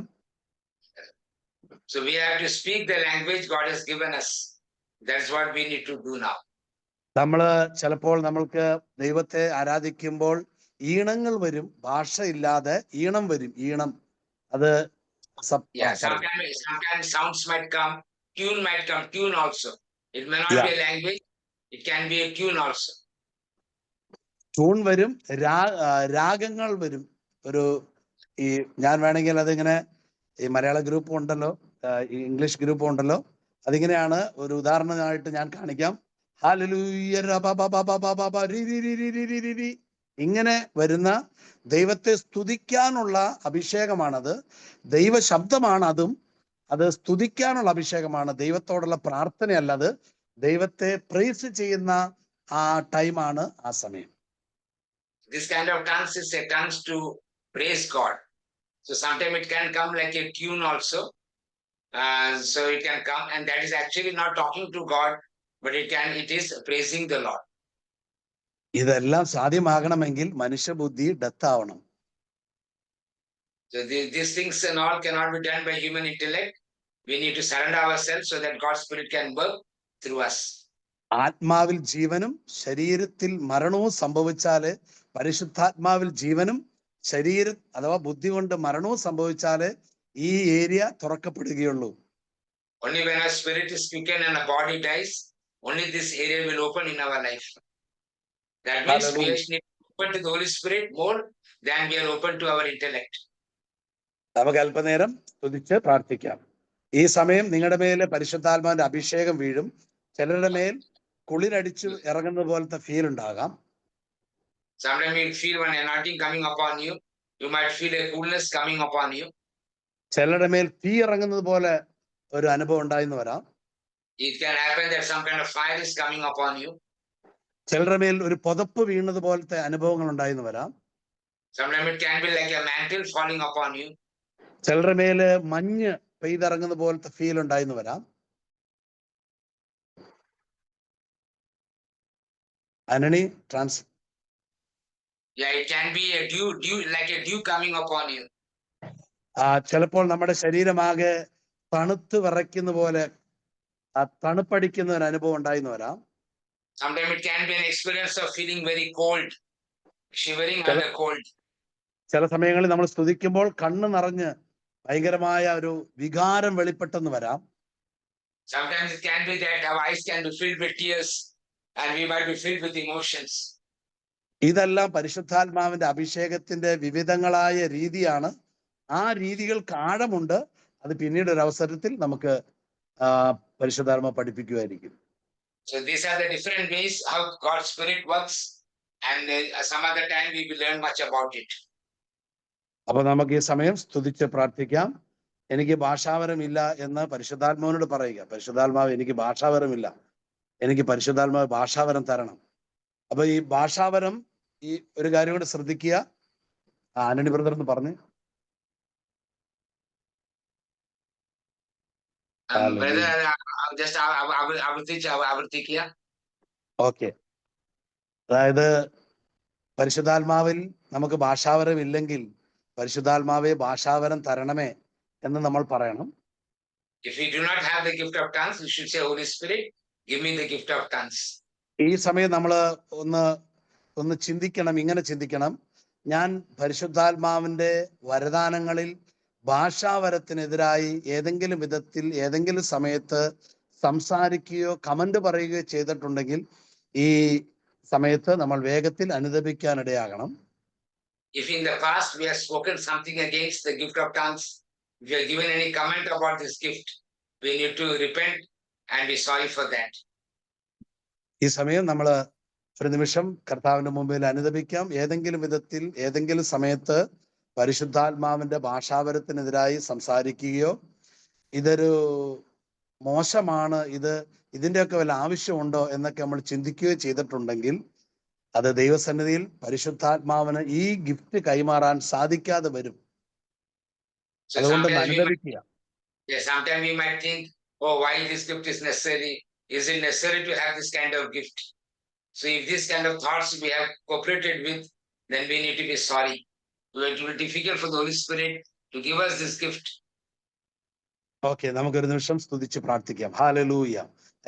So we have to speak the language God has given us. That's what we need to do now. നമ്മള് ചിലപ്പോൾ നമ്മൾക്ക് ദൈവത്തെ ആരാധിക്കുമ്പോൾ ഈണങ്ങൾ വരും, ഭാഷ ഇല്ലാതെ ഈണം വരും. ഈണം അത് Sometimes sounds might come, tune also. It may not be a language, it can be a tune also. Tune വരും, രാഗങ്ങൾ വരും. ഈ ഞാൻ വേണമെങ്കിൽ അതിങ്ങനെ, ഈ മലയാള ഗ്രൂപ്പ് ഉണ്ടല്ലോ, ഈ ഇംഗ്ലീഷ് ഗ്രൂപ്പ് ഉണ്ടല്ലോ, അതിങ്ങനെയാണ്. ഒരു ഉദാഹരണമായിട്ട് ഞാൻ കാണിക്കാം. ഹല്ലേലൂയ ഇങ്ങനെ വരുന്ന ദൈവത്തെ സ്തുതിക്കാനുള്ള അഭിഷേകമാണത്. ദൈവ ശബ്ദമാണ് അതും. അത് സ്തുതിക്കാനുള്ള അഭിഷേകമാണ്, ദൈവത്തോടുള്ള പ്രാർത്ഥനയല്ല. അത് ദൈവത്തെ പ്രൈസ് ചെയ്യുന്ന ആ ടൈമാണ്, ആ സമയം. This kind of tongues is a tongues to praise God. So sometimes it can come like a tune also. So it can come, and that is actually not talking to God, but it is praising the Lord. ഇതെല്ലാം സാധ്യമാകണമെങ്കിൽ മനുഷ്യബുദ്ധി death ആവണം. So these things and all cannot be done by human intellect. We need to surrender ourselves so that God's Spirit can work through us. ആത്മാവിൽ ജീവനും ശരീരത്തിൽ മരണവും സംഭവിച്ചാല്, പരിശുദ്ധാത്മാവിൽ ജീവനും അഥവാ ബുദ്ധി കൊണ്ട് മരണവും സംഭവിച്ചാല് ഈ area തുറക്കപ്പെടുകയുള്ളൂ. Only when our spirit is quickened and our body dies, only this area will open in our life. That means we need to open to the Holy Spirit more than we are open to our intellect. നമുക്ക് അല്പനേരം സ്തുതിച്ച് പ്രാർത്ഥിക്കാം. ഈ സമയം നിങ്ങളുടെ മേലെ പരിശുദ്ധാത്മാവിന്റെ അഭിഷേകം വീഴും. ചിലരുടെ മേൽ കുളിരടിച്ചു ഇറങ്ങുന്ന പോലത്തെ ഫീൽ ഉണ്ടാകാം. Sometimes you feel one anointing coming upon you. You might feel a coolness coming upon you. ചിലരുടെ മേൽ തീ ഇറങ്ങുന്നത് പോലെ ഒരു അനുഭവം ഉണ്ടായിന്ന് വരാം. It can happen that some kind of fire is coming upon you. ചിലരുടെ മേൽ ഒരു പുതപ്പ് വീണത് പോലത്തെ അനുഭവങ്ങൾ ഉണ്ടായിന്ന് വരാം. Sometimes it can be like a mantle falling upon you. ചിലരുടെ മേല് മഞ്ഞ് പെയ്തിറങ്ങുന്ന പോലത്തെ ഫീൽ ഉണ്ടായിന്ന് വരാം. Antony Yeah, it can be a dew like a dew coming upon you. ചിലപ്പോൾ നമ്മുടെ ശരീരമാകെ തണുത്ത് വിറയ്ക്കുന്ന പോലെ തണുപ്പടിക്കുന്ന ഒരു അനുഭവം ഉണ്ടായിന്ന് വരാം. Sometimes it can be an experience of feeling very cold, shivering under cold. ചില സമയങ്ങളിൽ നമ്മൾ സ്തുതിക്കുമ്പോൾ കണ്ണ് നിറഞ്ഞ് ഭയങ്കരമായ ഒരു വികാരം വെളിപ്പെട്ടെന്ന് വരാം. Sometimes it can be that our eyes can be filled with tears and we might be filled with emotions. ഇതെല്ലാം പരിശുദ്ധാത്മാവിന്റെ അഭിഷേകത്തിന്റെ വിവിധങ്ങളായ രീതിയാണ്. ആ രീതികൾക്ക് ആഴമുണ്ട്. അത് പിന്നീട് ഒരു അവസരത്തിൽ നമുക്ക് പരിശുദ്ധാത്മാവ് പഠിപ്പിക്കുമായിരിക്കും. So these are the different ways how God's Spirit works, and some other time we will learn much about it. അപ്പൊ നമുക്ക് ഈ സമയം സ്തുതിച്ച് പ്രാർത്ഥിക്കാം. എനിക്ക് ഭാഷാവരമില്ല എന്ന് പരിശുദ്ധാത്മാവിനോട് പറയുക. പരിശുദ്ധാത്മാവ്, എനിക്ക് ഭാഷാവരമില്ല, എനിക്ക് പരിശുദ്ധാത്മാവ് ഭാഷാവരം തരണം. അപ്പൊ ഈ ഭാഷാവരം, ഈ ഒരു കാര്യം കൂടെ ശ്രദ്ധിക്കുക. ആന്റണി ബ്രദർ എന്ന് പറഞ്ഞു. ഓക്കെ, അതായത് പരിശുദ്ധാത്മാവിൽ നമുക്ക് ഭാഷാവരം ഇല്ലെങ്കിൽ പരിശുദ്ധാത്മാവെ ഭാഷാവരം തരണമേ എന്ന് നമ്മൾ പറയണം. If we do not have the gift of tongues, we should say, Holy Spirit, give me the gift of tongues. ഈ സമയം നമ്മൾ ഒന്ന് ചിന്തിക്കണം, ഇങ്ങനെ ചിന്തിക്കണം. ഞാൻ പരിശുദ്ധാത്മാവിന്റെ വരദാനങ്ങളിൽ ഭാഷാവരത്തിനെതിരായി ഏതെങ്കിലും വിധത്തിൽ ഏതെങ്കിലും സമയത്ത് സംസാരിക്കുകയോ കമന്റ് പറയുകയോ ചെയ്തിട്ടുണ്ടെങ്കിൽ ഈ സമയത്ത് നമ്മൾ വേഗത്തിൽ അനുദപിക്കാനിടയാകണം. if in the past we have spoken something against the gift of tongues, if you have given any comment about this gift, we need to repent and be sorry for that. ഈ സമയം നമ്മൾ ഒരു നിമിഷം കർത്താവിന്റെ മുമ്പിൽ അനുദപിക്കാം. ഏതെങ്കിലും വിധത്തിൽ ഏതെങ്കിലും സമയത്ത് പരിശുദ്ധാത്മാവിന്റെ ഭാഷാപരത്തിനെതിരായി സംസാരിക്കുകയോ ഇതൊരു മോശമാണ്, ഇതിന്റെയൊക്കെ വല്ല ആവശ്യമുണ്ടോ എന്നൊക്കെ നമ്മൾ ചിന്തിക്കുകയോ ചെയ്തിട്ടുണ്ടെങ്കിൽ അത് ദൈവസന്നിധിയിൽ പരിശുദ്ധാത്മാവിന് ഈ ഗിഫ്റ്റ് കൈമാറാൻ സാധിക്കാതെ വരും. അതുകൊണ്ട് അനുദപിക്കുക. Sometimes we might think, oh, why this gift is necessary? Is it necessary to have this kind of gift? So if this kind of thoughts we have cooperated with, then we need to be sorry. It will be difficult for the Holy Spirit to give us this gift. Okay, നമുക്കൊരു നിമിഷം സ്തുതിച്ച് പ്രാർത്ഥിക്കാം. Hallelujah.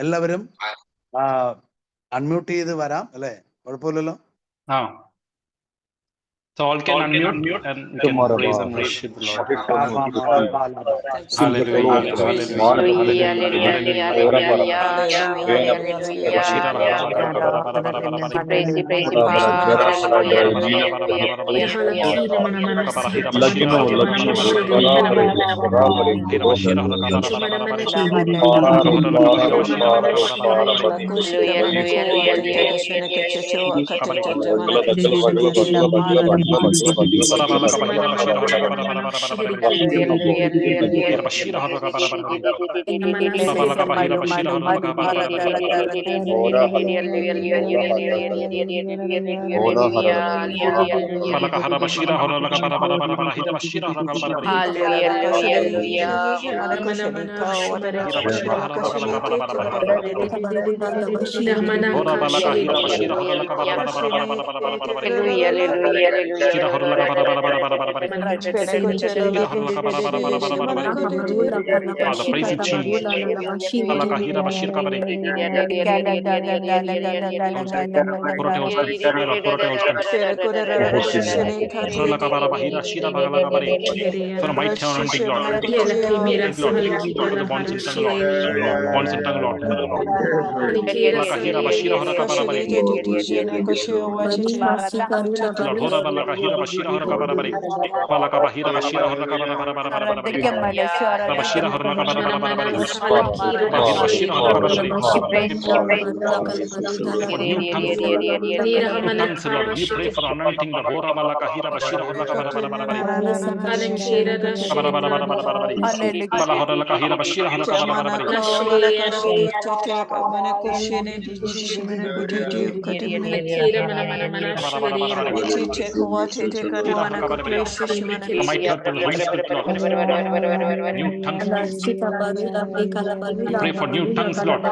എല്ലാവരും unmute ചെയ്ത് വരാം അല്ലേ? കുഴപ്പമില്ലല്ലോ. So all can unmute and we can praise and worship the Lord. Pray for new tongues, Lord.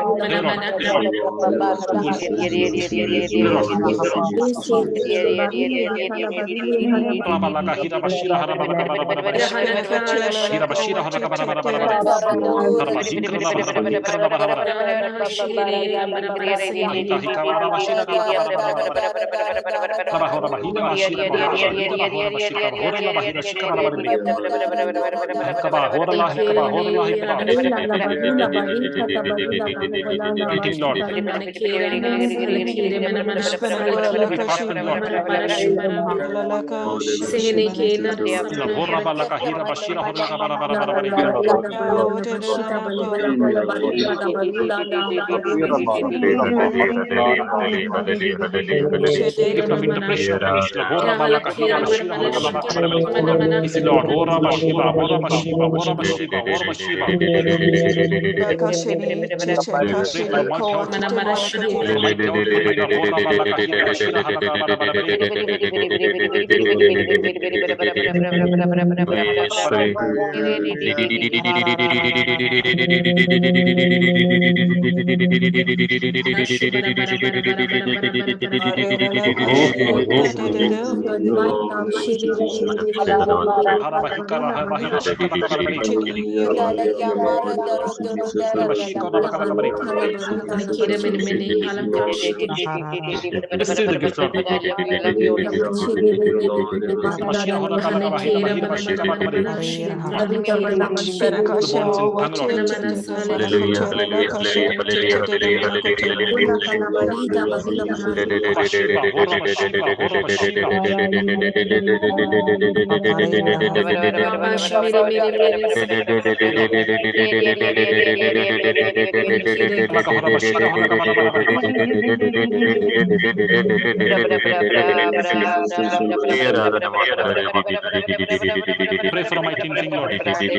Pray for my cleansing, Lord. Seal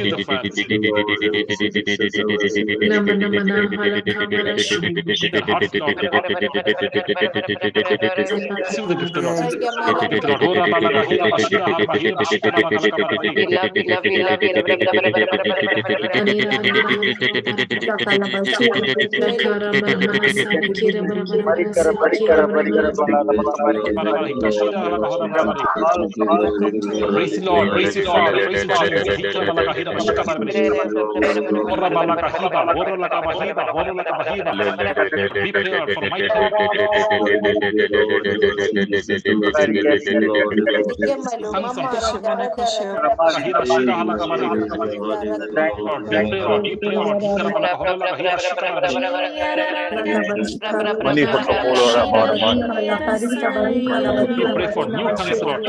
the fire. Heart, Lord. Seal the gift, Lord. Praise the Lord, praise the Father, praise the Jesus. Prepare for my you pray for new tongues, Lord.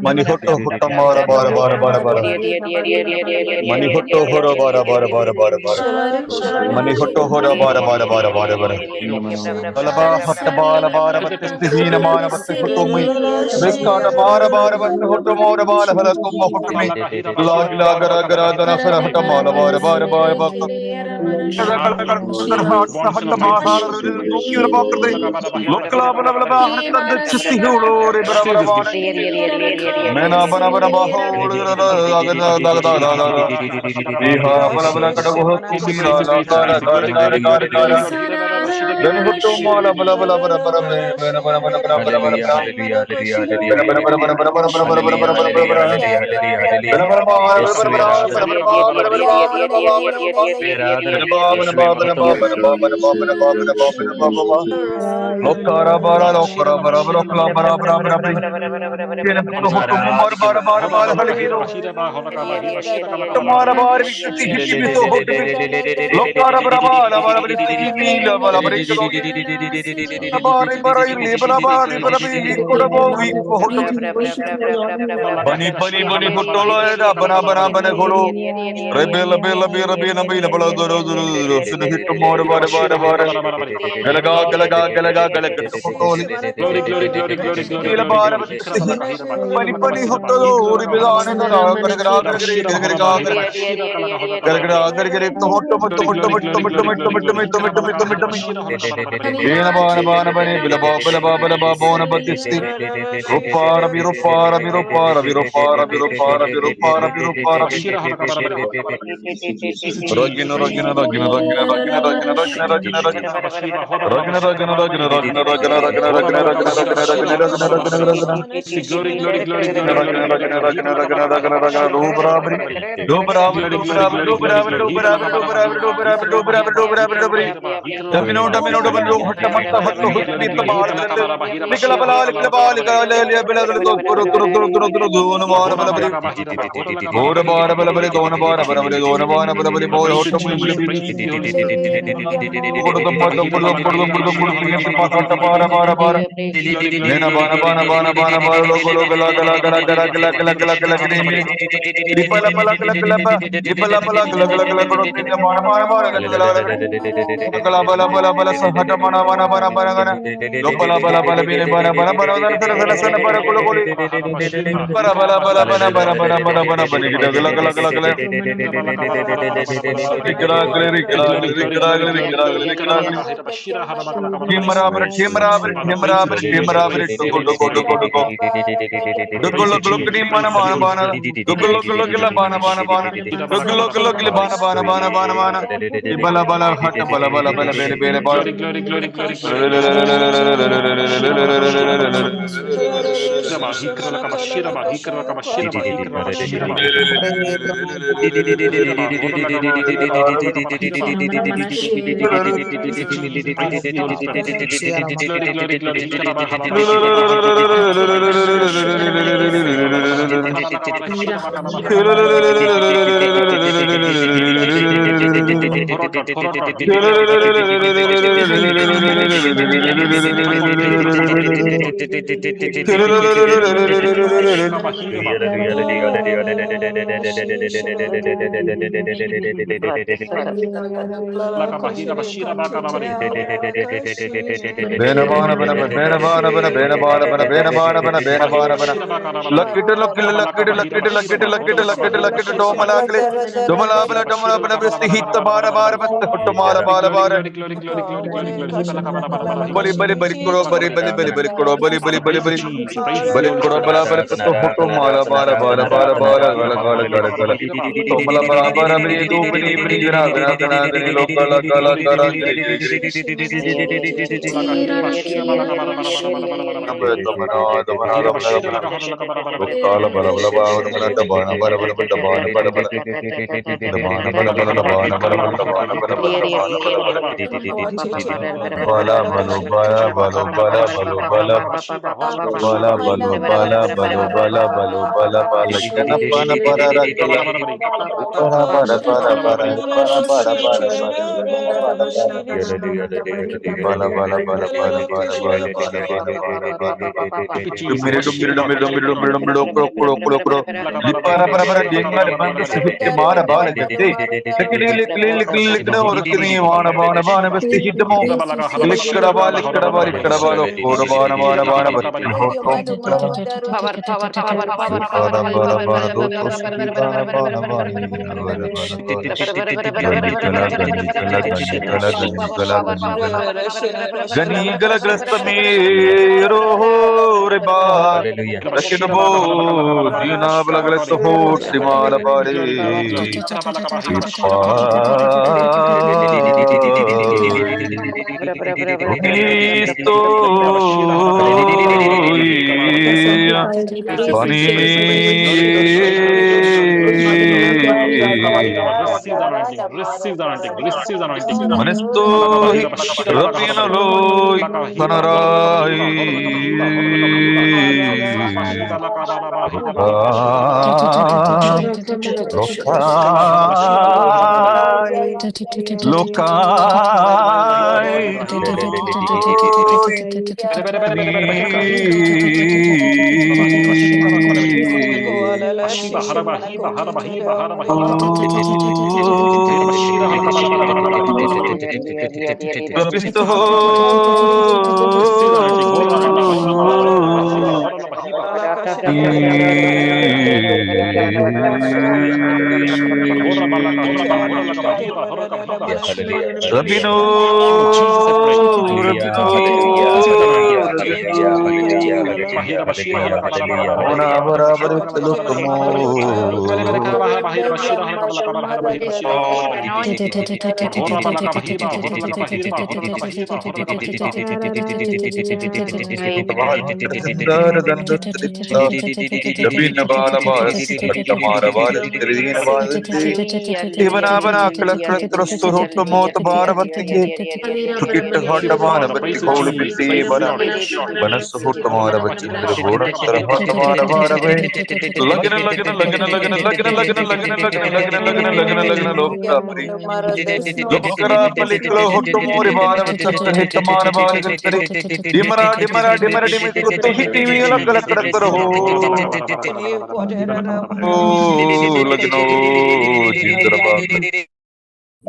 Manihotto Huttamara Bara Bara Bara Bara Manihotto Hora Bara Bara Bara Bara Bara Manihotto Hora Bara Bara Bara Bara Bara Kalaba Hattabala Bara Batistihina Mana Batihutumi Riskata Bara Bara Batihuttamora Bara Halakum Hutumi Lagla Gara Gara Dana Hattamala Bara Bara Bara Bara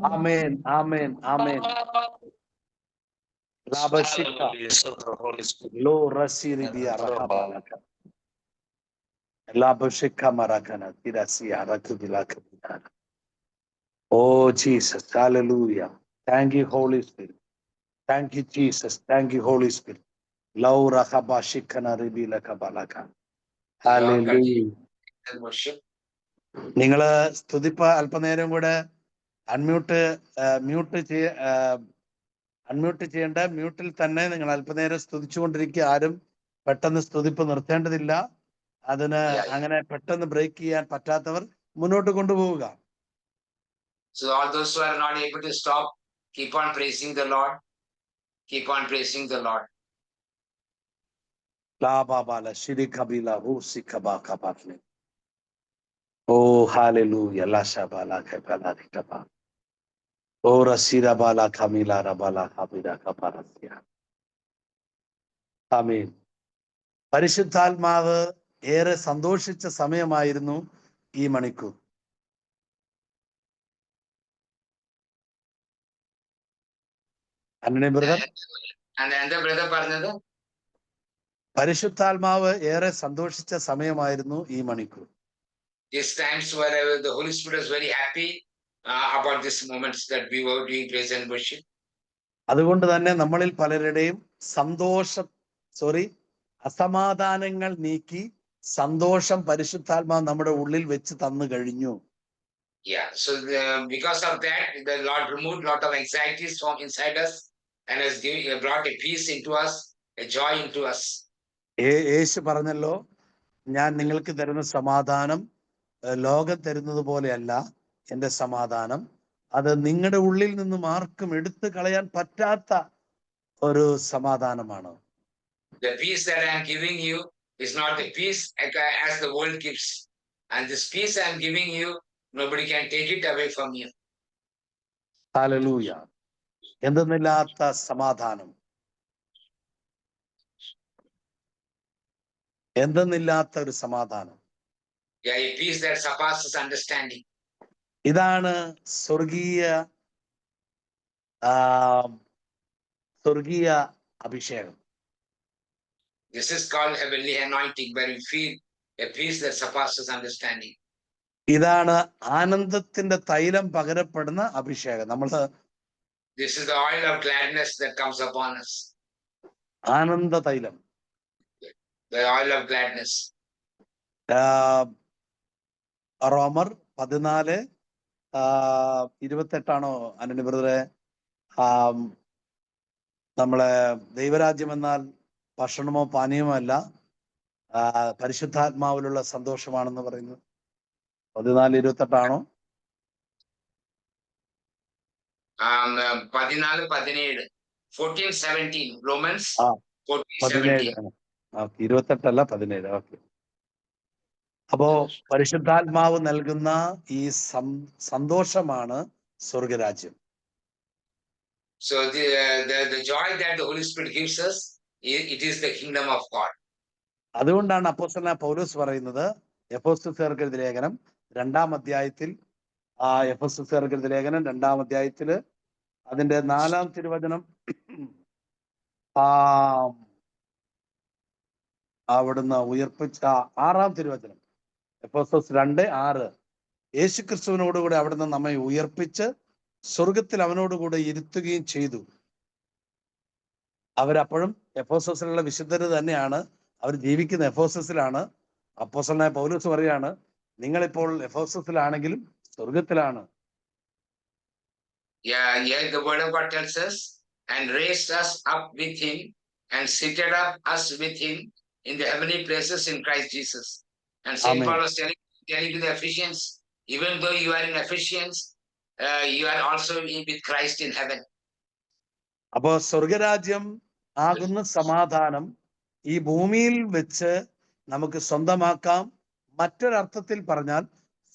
Amen. Amen. Amen. Lo rasiridia rahabalaka. Labashika marakana. Tirasiya rakubilaka. Oh Jesus. Hallelujah. Thank you, Holy Spirit. Thank you, Jesus. Thank you, Holy Spirit. Laura Habashikana Ribila Kabalaka. Hallelujah. നിങ്ങള് സ്തുതിപ്പ അല്പനേരം കൂടെ unmute ചെയ്യേണ്ട മ്യൂട്ടിൽ തന്നെ നിങ്ങൾ അല്പനേരം സ്തുതിച്ചുകൊണ്ടിരിക്കുക. ആരും പെട്ടെന്ന് സ്തുതിപ്പ് നിർത്തേണ്ടതില്ല. അതിന് അങ്ങനെ പെട്ടെന്ന് ബ്രേക്ക് ചെയ്യാൻ പറ്റാത്തവർ മുന്നോട്ട് കൊണ്ടുപോവുക. So all those who are not able to stop, keep on praising the Lord. Keep on praising the Lord. Oh, hallelujah. La shabala kapala kapa. Oh, rasira bala kamila rabala kabira kaparasya. ആമേൻ. പരിശുദ്ധാത്മാവ് ഏറെ സന്തോഷിച്ച സമയമായിരുന്നു ഈ മണിക്കൂർ. അന്നേ brother, എന്താ brother പറഞ്ഞത്? പരിശുദ്ധാത്മാവ് ഏറെ സന്തോഷിച്ച സമയമായിരുന്നു ഈ മണിക്കൂർ. These times where the Holy Spirit was very happy about these moments that we were doing praise and worship. അതുകൊണ്ട് തന്നെ നമ്മളിൽ പലരുടെയും അസമാധാനങ്ങൾ നീക്കി സന്തോഷം പരിശുദ്ധാത്മാവ് നമ്മുടെ ഉള്ളിൽ വെച്ച് തന്നു കഴിഞ്ഞു. Yeah, so because of that, the Lord removed a lot of anxieties from inside us and has brought a peace into us, a joy into us. യേശു പറഞ്ഞല്ലോ, ഞാൻ നിങ്ങൾക്ക് തരുന്ന സമാധാനം ലോകം തരുന്നത് പോലെയല്ല എൻ്റെ സമാധാനം, അത് നിങ്ങളുടെ ഉള്ളിൽ നിന്നും ആർക്കും എടുത്തു കളയാൻ പറ്റാത്ത ഒരു സമാധാനമാണ്. The peace that I am giving you is not the peace as the world gives, and this peace I am giving you, nobody can take it away from you. Hallelujah. എന്തെന്നില്ലാത്ത സമാധാനം, എന്തെന്നില്ലാത്ത ഒരു സമാധാനം. Yeah, a peace that surpasses understanding. ഇതാണ് സ്വർഗീയ അഭിഷേകം. This is called heavenly anointing, where we feel a peace that surpasses understanding. ഇതാണ് ആനന്ദത്തിന്റെ തൈലം പകരപ്പെടുന്ന അഭിഷേകം. This is the oil of gladness that comes upon us. ആനന്ദ തൈലം, The oil of gladness. റോമർ 14:28 അനന്യ ബ്രദറെ? നമ്മളെ ദൈവരാജ്യം എന്നാൽ ഭക്ഷണമോ പാനീയമോ അല്ല, പരിശുദ്ധാത്മാവിലുള്ള സന്തോഷമാണെന്ന് പറയുന്നത് 14:28 14:17 14:17 Romans 14:17. 28 17. ഓക്കെ. അപ്പോ പരിശുദ്ധാത്മാവ് നൽകുന്ന ഈ സന്തോഷമാണ് സ്വർഗരാജ്യം. So the joy that the Holy Spirit gives us, it is the kingdom of God. അതുകൊണ്ടാണ് അപ്പോസ്തലനായ പൗലോസ് പറയുന്നത് എഫെസോസ്യർക്ക് എഴുതിയ ലേഖനം 2-ാം അധ്യായത്തിൽ, എഫെസോസ്യർക്ക് എഴുതിയ ലേഖനം 2-ാം അധ്യായത്തില് അതിന്റെ 4-ാം തിരുവചനം, അവിടുന്ന് ഉയർപ്പിച്ച 6-ാം തിരുവചനം, എഫെസോസ് 2:6, യേശുക്രിസ്തുവിനോടുകൂടെ അവിടുന്ന് നമ്മെ ഉയർപ്പിച്ച് സ്വർഗത്തിൽ അവനോടുകൂടെ ഇരുത്തുകയും ചെയ്തു. അവരപ്പോഴും എഫെസോസിലുള്ള വിശുദ്ധര് തന്നെയാണ്, അവർ ജീവിക്കുന്ന എഫെസോസിലാണ്. അപ്പോസ്തലനായ പൗലോസ് പറയാണ്, നിങ്ങളിപ്പോൾ എഫെസോസിലാണെങ്കിലും സ്വർഗത്തിലാണ്. Yeah, the word of God tells us, and raised us up with him and seated up us with him in the heavenly places in Christ Jesus. And Saint Paul was telling to the Ephesians, even though you are in Ephesians, you are also with Christ in heaven. അപ്പോ സ്വർഗരാജ്യം ആകുന്ന സമാധാനം ഈ ഭൂമിയിൽ വെച്ച് നമുക്ക് സ്വന്തമാക്കാം. മറ്റൊരർത്ഥത്തിൽ പറഞ്ഞാൽ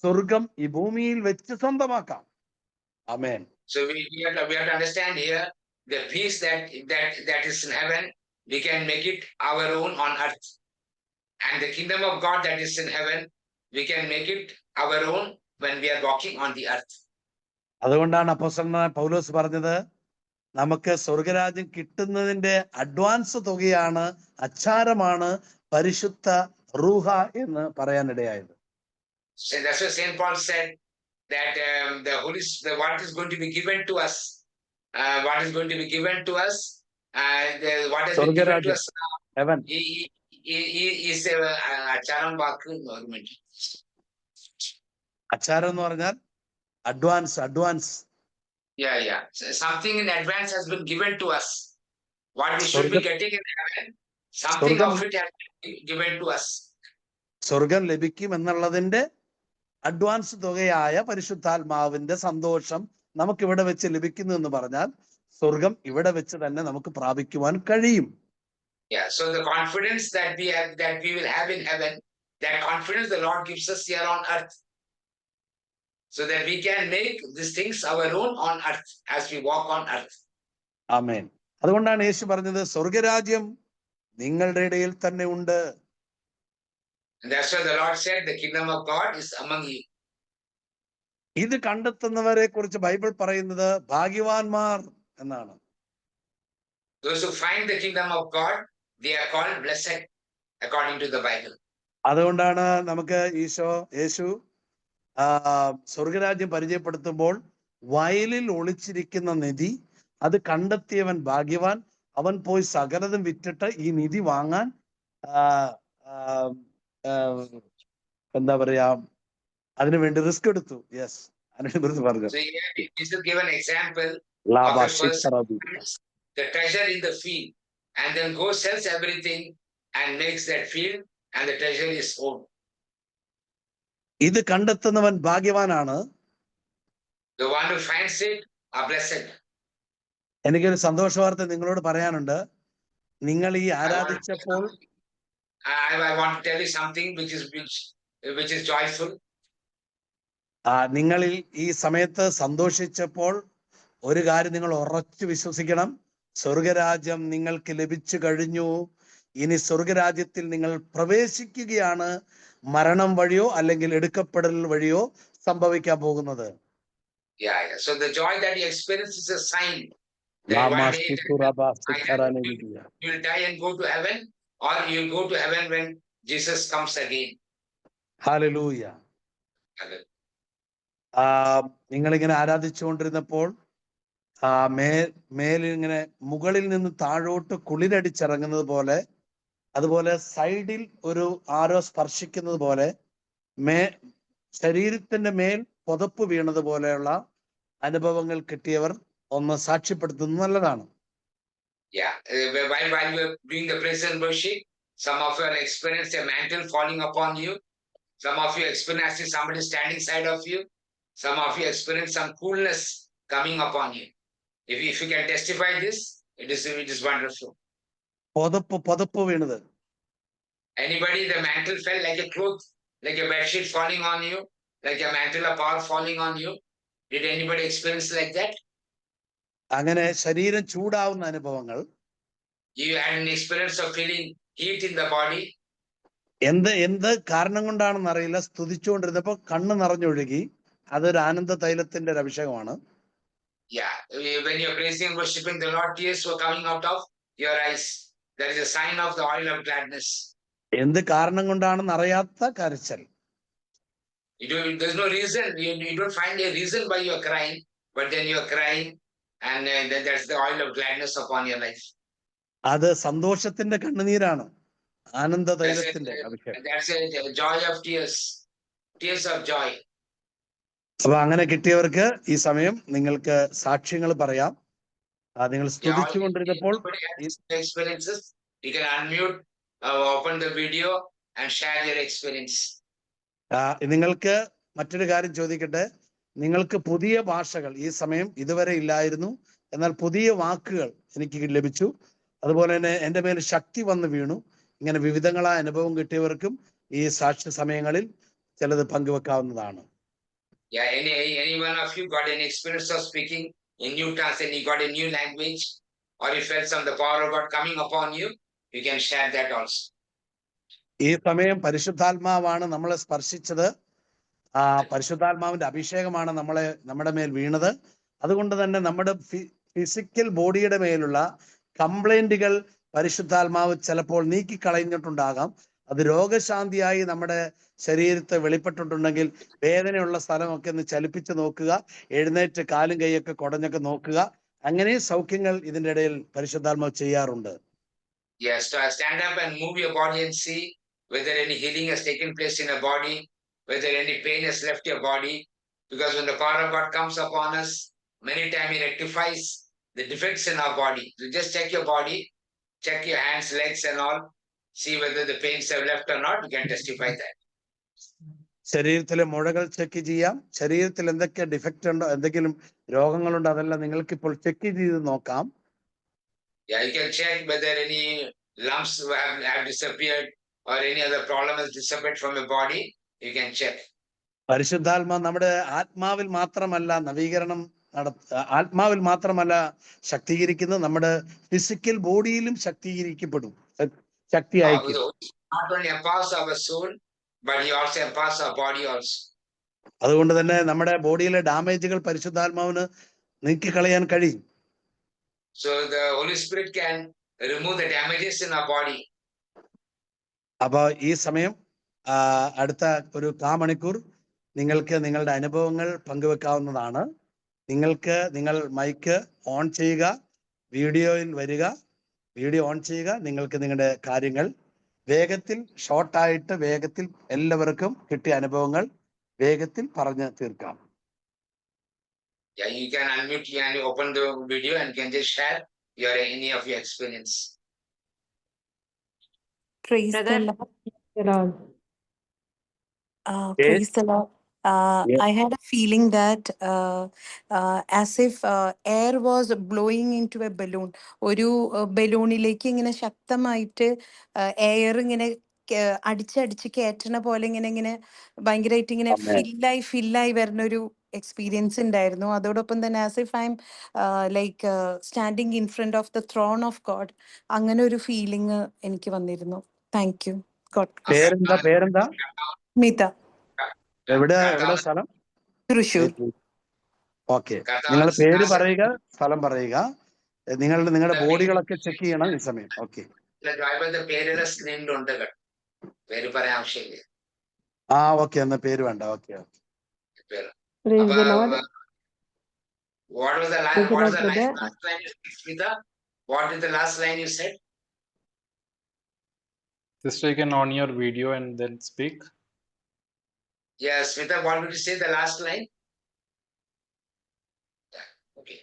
സ്വർഗം ഈ ഭൂമിയിൽ വെച്ച് സ്വന്തമാക്കാം. ആമേൻ. So we have to understand here the peace that is in heaven, we can make it our own on earth, and the kingdom of God that is in heaven, we can make it our own when we are walking on the earth. അതുകൊണ്ടാണ് അപ്പോസ്തലനായ പൗലോസ് പറഞ്ഞത്, നമുക്ക് സ്വർഗരാജ്യം കിട്ടുന്നതിന്റെ advance തുകയാണ്, അച്ചാരമാണ് പരിശുദ്ധ റൂഹ എന്ന് പറയാനിടയായത്. So that's why Saint Paul said that what is going to be given to us, what is going to be given to us, what has been given to us now, heaven is acharam vaakku government. അച്ചാരം എന്ന് പറഞ്ഞാൽ advance. Yeah. So something in advance has been given to us. What we should be getting in heaven, Something സ്വർഗം of it has been given to us. സ്വർഗം ലഭിക്കും എന്നുള്ളതിന്റെ advance തുകയായ പരിശുദ്ധാത്മാവിന്റെ സന്തോഷം നമുക്ക് ഇവിടെ വെച്ച് ലഭിക്കുന്നു എന്ന് പറഞ്ഞാൽ സ്വർഗം ഇവിടെ വെച്ച് തന്നെ നമുക്ക് പ്രാപിക്കുവാൻ കഴിയും. Yeah, so the confidence that we have, that we will have in heaven, that confidence the Lord gives us here on earth, so that we can make these things our own on earth as we walk on earth. ആമേൻ. അതുകൊണ്ടാണ് യേശു പറഞ്ഞത് സ്വർഗരാജ്യം നിങ്ങളുടെ ഇടയിൽ തന്നെ ഉണ്ട്. And that's why the Lord said, the kingdom of God is among you. ഇത് കണ്ടെത്തുന്നവരെ കുറിച്ച് Bible പറയുന്നത് ഭാഗ്യവാന്മാർ എന്നാണ്. Those who find the kingdom of God, they are called blessed according to the Bible. അതുകൊണ്ടാണ് നമുക്ക് യേശു സ്വർഗരാജ്യം പരിചയപ്പെടുത്തുമ്പോൾ വയലിൽ ഒളിച്ചിരിക്കുന്ന നിധി അത് കണ്ടെത്തിയവൻ ഭാഗ്യവാൻ, അവൻ പോയി സകലതും വിറ്റിട്ട് ഈ നിധി വാങ്ങാൻ എന്താ പറയാ അതിനുവേണ്ടി റിസ്ക് എടുത്തു. യെസ്, അതിനെക്കുറിച്ച് പറഞ്ഞു. So here Jesus gave an example ലാഭ of a person the treasure in the field and then goes sells everything and makes that field and the treasure is owned. ഇത് കണ്ടെത്തുന്നവൻ ഭാഗ്യവാനാണ്. The one who finds it are blessed. എനിക്കൊരു സന്തോഷ വാർത്ത നിങ്ങളോട് പറയാനുണ്ട്. നിങ്ങൾ ഈ ആരാധിച്ചപ്പോൾ I want to tell you something which is joyful. നിങ്ങളിൽ ഈ സമയത്ത് സന്തോഷിച്ചപ്പോൾ ഒരു കാര്യം നിങ്ങൾ ഉറച്ചു വിശ്വസിക്കണം, സ്വർഗരാജ്യം നിങ്ങൾക്ക് ലഭിച്ചു കഴിഞ്ഞു. ഇനി സ്വർഗരാജ്യത്തിൽ നിങ്ങൾ പ്രവേശിക്കുകയാണ്. മരണം വഴിയോ അല്ലെങ്കിൽ എടുക്കപ്പെടൽ വഴിയോ സംഭവിക്കാൻ പോകുന്നത്. Yeah. So the joy that you experience is a sign that one day you will die and go to heaven, or you will go to heaven when Jesus comes again. Hallelujah. നിങ്ങളിങ്ങനെ ആരാധിച്ചുകൊണ്ടിരുന്നപ്പോൾ മേലിങ്ങനെ മുകളിൽ നിന്ന് താഴോട്ട് കുളിരടിച്ചിറങ്ങുന്നത് പോലെ, അതുപോലെ സൈഡിൽ ഒരു ആരോ സ്പർശിക്കുന്നത് പോലെ, ശരീരത്തിന്റെ മേൽ പുതപ്പ് വീണത് പോലെയുള്ള അനുഭവങ്ങൾ കിട്ടിയവർ ഒന്ന് സാക്ഷ്യപ്പെടുത്തുന്നത് നല്ലതാണ്. Yeah, while you are doing the praise and worship, some of you have experienced a mantle falling upon you. Some of you experienced somebody standing side of you. Some of you experienced some coolness coming upon you. If you can testify this, it is wonderful. പുതപ്പ് വീണത്. Anybody, the mantle fell like a cloth, like a bedsheet falling on you, like a mantle of power falling on you? Did anybody experience like that? അങ്ങനെ ശരീരം ചൂടാവുന്ന അനുഭവങ്ങൾ. You had an experience of feeling heat in the body. എന്ത് കാരണം കൊണ്ടാണെന്ന് അറിയില്ല, സ്തുതിച്ചുകൊണ്ടിരുന്നപ്പോ കണ്ണ് നിറഞ്ഞൊഴുകി. അതൊരു ആനന്ദ തൈലത്തിന്റെ ഒരു അഭിഷേകമാണ്. Yeah, when you're praising and worshiping the Lord, tears were coming out of your eyes. That is a sign of the oil of gladness. എന്ത് കാരണം കൊണ്ടാണെന്ന് അറിയാത്ത കരച്ചൽ. There's no reason. You don't find a reason why you're crying, but then you're crying, and that's the oil of gladness upon your life. അത് സന്തോഷത്തിന്റെ കണ്ണുനീരാണ്, ആനന്ദ തൈലത്തിന്റെ അഭിഷേകം. That's a joy of tears, tears of joy. അപ്പൊ അങ്ങനെ കിട്ടിയവർക്ക് ഈ സമയം നിങ്ങൾക്ക് സാക്ഷ്യങ്ങൾ പറയാം. നിങ്ങൾ സ്തുതിച്ചുകൊണ്ടിരുന്നപ്പോൾ experiences, you can unmute, open the video and share your experience. നിങ്ങൾക്ക് മറ്റൊരു കാര്യം ചോദിക്കട്ടെ. നിങ്ങൾക്ക് പുതിയ ഭാഷകൾ ഈ സമയം ഇതുവരെ ഇല്ലായിരുന്നു, എന്നാൽ പുതിയ വാക്കുകൾ എനിക്ക് ലഭിച്ചു. അതുപോലെ തന്നെ എൻ്റെ മേൽ ശക്തി വന്ന് വീണു. ഇങ്ങനെ വിവിധങ്ങളായ അനുഭവം കിട്ടിയവർക്കും ഈ സാക്ഷ്യ സമയങ്ങളിൽ ചിലത് പങ്കുവെക്കാവുന്നതാണ്. Yeah, any one of you got an experience of speaking in new tongues and you got a new language, or you felt some the power of God coming upon you, you can share that also. ഈ സമയം പരിശുദ്ധാത്മാവാണ് നമ്മളെ സ്പർശിച്ചത്. പരിശുദ്ധാത്മാവിന്റെ അഭിഷേകമാണ് നമ്മുടെ മേൽ വീണത്. അതുകൊണ്ട് തന്നെ നമ്മുടെ ഫിസിക്കൽ ബോഡിയുടെ മേലുള്ള കംപ്ലൈന്റുകൾ പരിശുദ്ധാത്മാവ് ചിലപ്പോൾ നീക്കിക്കളഞ്ഞിട്ടുണ്ടാകാം. അത് രോഗശാന്തിയായി നമ്മുടെ ശരീരത്തെ വെളിപ്പെട്ടിട്ടുണ്ടെങ്കിൽ വേദനയുള്ള സ്ഥലമൊക്കെ ഒന്ന് ചലിപ്പിച്ച് നോക്കുക, എഴുന്നേറ്റ് കാലും കൈയൊക്കെ കുടഞ്ഞൊക്കെ നോക്കുക. അങ്ങനെ സൗഖ്യങ്ങൾ ഇതിന്റെ ഇടയിൽ പരിശുദ്ധാത്മാവ് ചെയ്യാറുണ്ട്. Yes, stand up and move your body and see whether any healing has taken place in your body, whether any pain has left your body. Because when the power of God comes upon us, many times He rectifies the defects in our body. So just check your body check your hands, legs and all. See whether the pains have left or not. You can testify that. ശരീരത്തിലെ മുഴകൾ check ചെയ്യാം. ശരീരത്തിൽ എന്തൊക്കെ defect ഉണ്ടോ, എന്തെങ്കിലും രോഗങ്ങളുണ്ടോ, അതെല്ലാം നിങ്ങൾക്ക് ഇപ്പോൾ ചെക്ക് ചെയ്ത് നോക്കാം. Yeah, you can check whether any lumps have disappeared or any other problem has disappeared from your body. You can check. പരിശുദ്ധാത്മാ നമ്മുടെ ആത്മാവിൽ മാത്രമല്ല നവീകരണം ആത്മാവിൽ മാത്രമല്ല ശക്തീകരിക്കുന്നത്, നമ്മുടെ ഫിസിക്കൽ ബോഡിയിലും ശക്തീകരിക്കപ്പെടും, ശക്തി അയക്കും. Not only empowers our soul, but he also empowers our body also. അതുകൊണ്ട് തന്നെ നമ്മുടെ ബോഡിയിലെ ഡാമേജുകൾ പരിശുദ്ധാത്മാവിന് നീക്കിക്കളയാൻ കഴിയും. So the Holy Spirit can remove the damages in our body. അപ്പൊ ഈ സമയം അടുത്ത ഒരു 1/4 മണിക്കൂർ നിങ്ങൾക്ക് നിങ്ങളുടെ അനുഭവങ്ങൾ പങ്കുവെക്കാവുന്നതാണ്. നിങ്ങൾ മൈക്ക് ഓൺ ചെയ്യുക, വീഡിയോയിൽ വരിക, വീഡിയോ ഓൺ ചെയ്യുക. നിങ്ങൾക്ക് നിങ്ങളുടെ കാര്യങ്ങൾ വേഗത്തിൽ ഷോർട്ടായിട്ട് വേഗത്തിൽ എല്ലാവർക്കും കിട്ടിയ അനുഭവങ്ങൾ വേഗത്തിൽ പറഞ്ഞു തീർക്കാം. Yeah, you can unmute and open the video and can just share any of your experience. Praise Brother. the Lord. Praise the Lord. Yes. I had a feeling that as if air was blowing into a balloon. ഒരു ബലൂണിലേക്ക് ഇങ്ങനെ ശക്തമായിട്ട് air ഇങ്ങനെ അടിച്ചടിച്ച് കയറ്റണ പോലെ ഇങ്ങനെ ഭയങ്കരമായിട്ട് ഇങ്ങനെ ഫില്ലായി വരുന്ന ഒരു എക്സ്പീരിയൻസ് ഉണ്ടായിരുന്നു. അതോടൊപ്പം തന്നെ as if I am like standing in front of the throne of God, അങ്ങനെ ഒരു ഫീലിംഗ് എനിക്ക് വന്നിരുന്നു. Thank you. പേരെന്താ? മിത. എവിടെ സ്ഥലം? തൃശ്ശൂർ. ഓക്കെ, നിങ്ങൾ പേര് പറയുക, സ്ഥലം പറയുക, നിങ്ങളുടെ ബോഡികളൊക്കെ ചെക്ക് ചെയ്യണം ഈ സമയം. ഓക്കെ, പേരെല്ലാം സ്ക്രീനിലുണ്ട്, പേര് പറയാൻ ആവശ്യമില്ല. ഓക്കെ, എന്നാ പേര് വേണ്ട. Okay. Praise the Lord. What was the last line you said, Smita? What is the last line you said? Sister, you can on your video and then speak. Yes, Smita, what did you say the last line? Yeah, okay.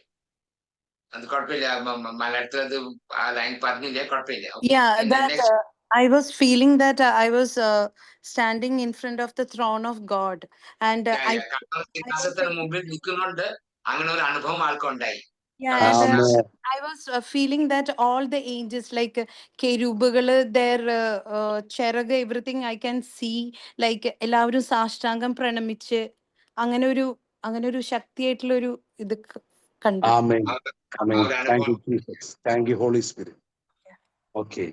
And the line Yeah, that I was feeling that I was standing in front of the throne of God, and I was feeling that all the angels, like kerubകള്, their ചിറക്, everything I can see, like എല്ലാവരും സാഷ്ടാംഗം പ്രണമിച്ച് അങ്ങനെ ഒരു ശക്തിയായിട്ടുള്ള ഒരു ഇത് കണ്ടു. Amen. Thank you, Jesus. Thank you, Holy Spirit. Okay.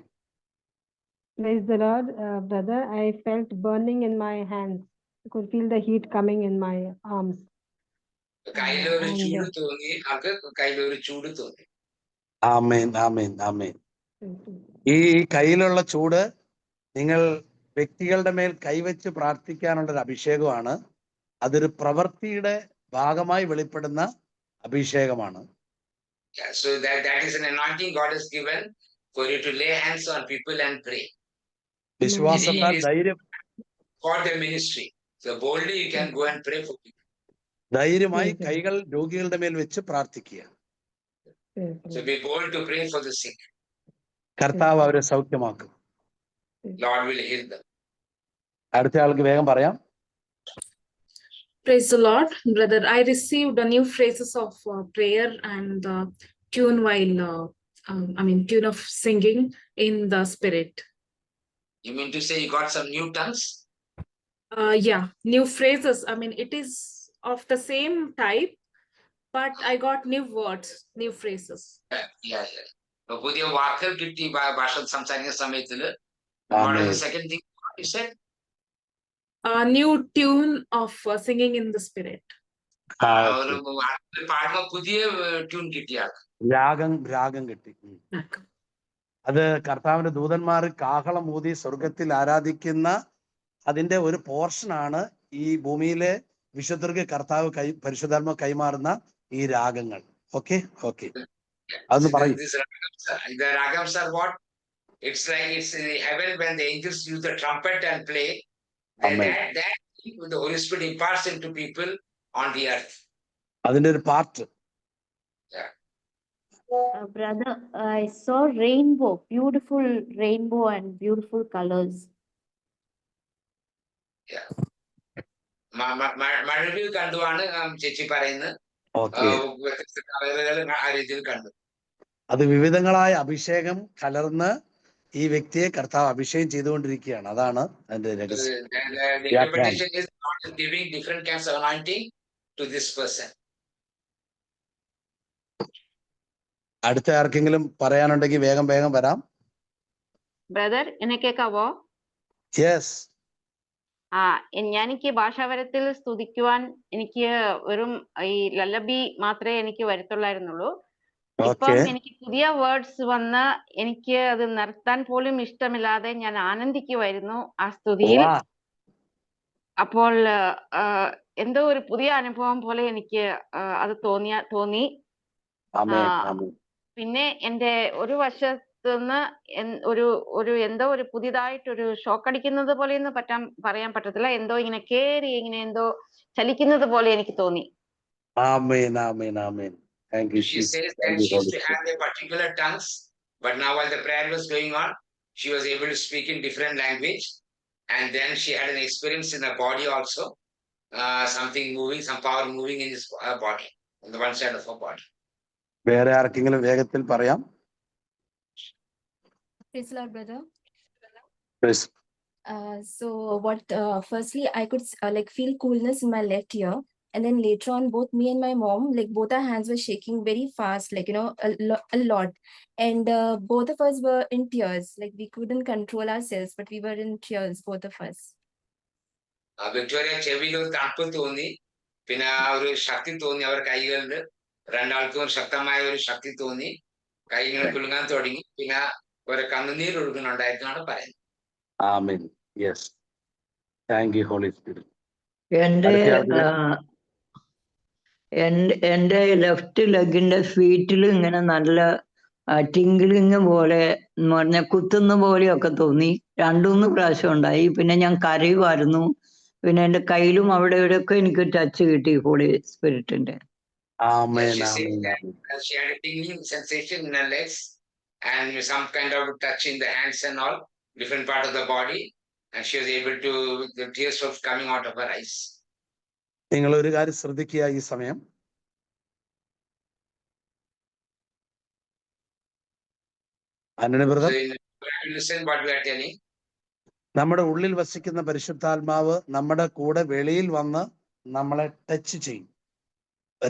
Praise the Lord, brother. I felt burning in my hands. I could feel the heat coming in my arms. Amen. ഈ കയ്യിലുള്ള ചൂട് നിങ്ങൾ വ്യക്തികളുടെ മേൽ കൈവച്ച് പ്രാർത്ഥിക്കാനുള്ള ഒരു അഭിഷേകമാണ്. അതൊരു പ്രവൃത്തിയുടെ ഭാഗമായി വെളിപ്പെടുന്ന അഭിഷേകമാണ്. So that is an anointing God has given for you to lay hands on people and pray. വിശ്വാസത്താൽ ധൈര്യം For the ministry. So boldly you can go and pray for people. ധൈര്യമായി കൈകൾ രോഗികളുടെ മേൽ വെച്ച് പ്രാർത്ഥിക്കുക. So be bold to pray for the sick. കർത്താവ് അവരെ സൗഖ്യമാക്കും. Lord will heal them. അടുത്ത ആൾക്ക് വേഗം പറയാം. Praise the Lord, brother. I received a new phrases of prayer and tune while, tune of singing in the spirit. You mean to say you got some new tongues? Yeah, new phrases. It is of the same type, but I got new words, new phrases. Yeah. പുതിയ വാക്കുകൾ കിട്ടി ഭാഷ സംസാരിക്കുന്ന സമയത്തില്. What is the second thing you said? A new tune of singing in the spirit. പുതിയ tune കിട്ടിയ രാഗം കിട്ടി. അത് കർത്താവിന്റെ ദൂതന്മാർ കാഹളം ഊതി സ്വർഗത്തിൽ ആരാധിക്കുന്ന അതിന്റെ ഒരു പോർഷനാണ് ഈ ഭൂമിയിലെ വിശുദ്ധർക്ക് കർത്താവ് പരിശുദ്ധാത്മ കൈമാറുന്ന ഈ രാഗങ്ങൾ. ഓക്കെ, അതൊന്ന് പറയും. The ragams are what? It's like it's in heaven when the angels use the trumpet and play. That the Holy Spirit imparts into people on the earth. അതിന്റെ ഒരു part. Brother, I saw rainbow, beautiful rainbow and beautiful colors. മഴവിൽ കണ്ടുമാണ് ചേച്ചി പറയുന്നത്. Okay. വ്യത്യസ്ത കളറുകൾ ആ രീതിയിൽ കണ്ടു. അത് വിവിധങ്ങളായ അഭിഷേകം കലർന്ന് ഈ വ്യക്തിയെ കർത്താവ് അഭിഷേകം ചെയ്തുകൊണ്ടിരിക്കുകയാണ്. അതാണ് അതിന്റെ രഹസ്യം. The interpretation is God is giving different kinds of anointing to this person. അടുത്ത ആർക്കെങ്കിലും പറയാനുണ്ടെങ്കിൽ വേഗം വേഗം വരാം. ബ്രദർ, എന്നെ കേൾക്കാവോ? യെസ്. എനിക്ക് ഭാഷാപരത്തിൽ സ്തുതിക്കുവാൻ എനിക്ക് വെറും ഈ ലല്ലബി മാത്രമേ എനിക്ക് വരത്തുള്ളായിരുന്നുള്ളൂ. ഇപ്പം എനിക്ക് പുതിയ വേർഡ്സ് വന്ന് എനിക്ക് അത് നിർത്താൻ പോലും ഇഷ്ടമില്ലാതെ ഞാൻ ആനന്ദിക്കുമായിരുന്നു ആ സ്തുതിയിൽ. അപ്പോൾ എന്തോ ഒരു പുതിയ അനുഭവം പോലെ എനിക്ക് അത് തോന്നി. പിന്നെ എന്റെ ഒരു വശത്തുനിന്ന് ഒരു എന്തോ ഒരു പുതിയതായിട്ടൊരു ഷോക്ക് അടിക്കുന്നത് പോലെ പറയാൻ പറ്റത്തില്ല. എന്തോ ഇങ്ങനെ കേറി ഇങ്ങനെ എന്തോ ചലിക്കുന്നത് പോലെ എനിക്ക് തോന്നി. ആമേൻ, ആമേൻ, ആമേൻ. Thank you. She says that she used to have a particular tongues, but now while the prayer was going on, she was able to speak in different language, and then she had an experience in her body also, something moving, some power moving in his body, on the one side of her body. വേറെ ആർക്കെങ്കിലും വേഗത്തിൽ പറയാം? Praise the Lord, brother. Praise. So what? Firstly, I could feel coolness in my left ear, and then later on, both me and my mom, both our hands were shaking very fast, a lot, and both of us were in tears. We couldn't control ourselves, but we were in tears, both of us. Victoria ചെവിയിൽ ഒരു തണുപ്പ് തോന്നി, പിന്നെ ഒരു ശക്തി തോന്നി. അവർ കൈകളിൽ രണ്ടാൾക്കും ശക്തമായ ഒരു ശക്തി തോന്നി. കൈകൾ കുലുങ്ങാൻ തുടങ്ങി. പിന്നെ ഒരു കണ്ണുനീർ ഒഴുകുന്നുണ്ടായിരുന്നാണ് പറയുന്നത്. Amen. Yes. Thank you holy spirit. എന്റെ ലെഫ്റ്റ് ലെഗിന്റെ ഫീറ്റിൽ ഇങ്ങനെ നല്ല ടിങ്കിളിങ് പോലെ എന്ന് പറഞ്ഞാൽ കുത്തുന്ന പോലെയൊക്കെ തോന്നി. 2-3 പ്രാവശ്യം ഉണ്ടായി. പിന്നെ ഞാൻ കരയുമായിരുന്നു. പിന്നെ എന്റെ കയ്യിലും അവിടെ ഇവിടെയൊക്കെ എനിക്ക് ടച്ച് കിട്ടി ഹോളി സ്പിരിറ്റിന്റെ. Amen, She amen. said that she had a tingling sensation in her legs and some kind of touch in the hands and all, different part of the body, and she was able to, the tears were coming out of her eyes. നിങ്ങൾ ഒരു കാര്യം ശ്രദ്ധിക്കുക ഈ സമയം. Antony brother, Listen what we are telling. നമ്മുടെ ഉള്ളിൽ വസിക്കുന്ന പരിശുദ്ധാത്മാവ് നമ്മുടെ കൂടെ വെളിയിൽ വന്ന് നമ്മളെ ടച്ച് ചെയ്യും.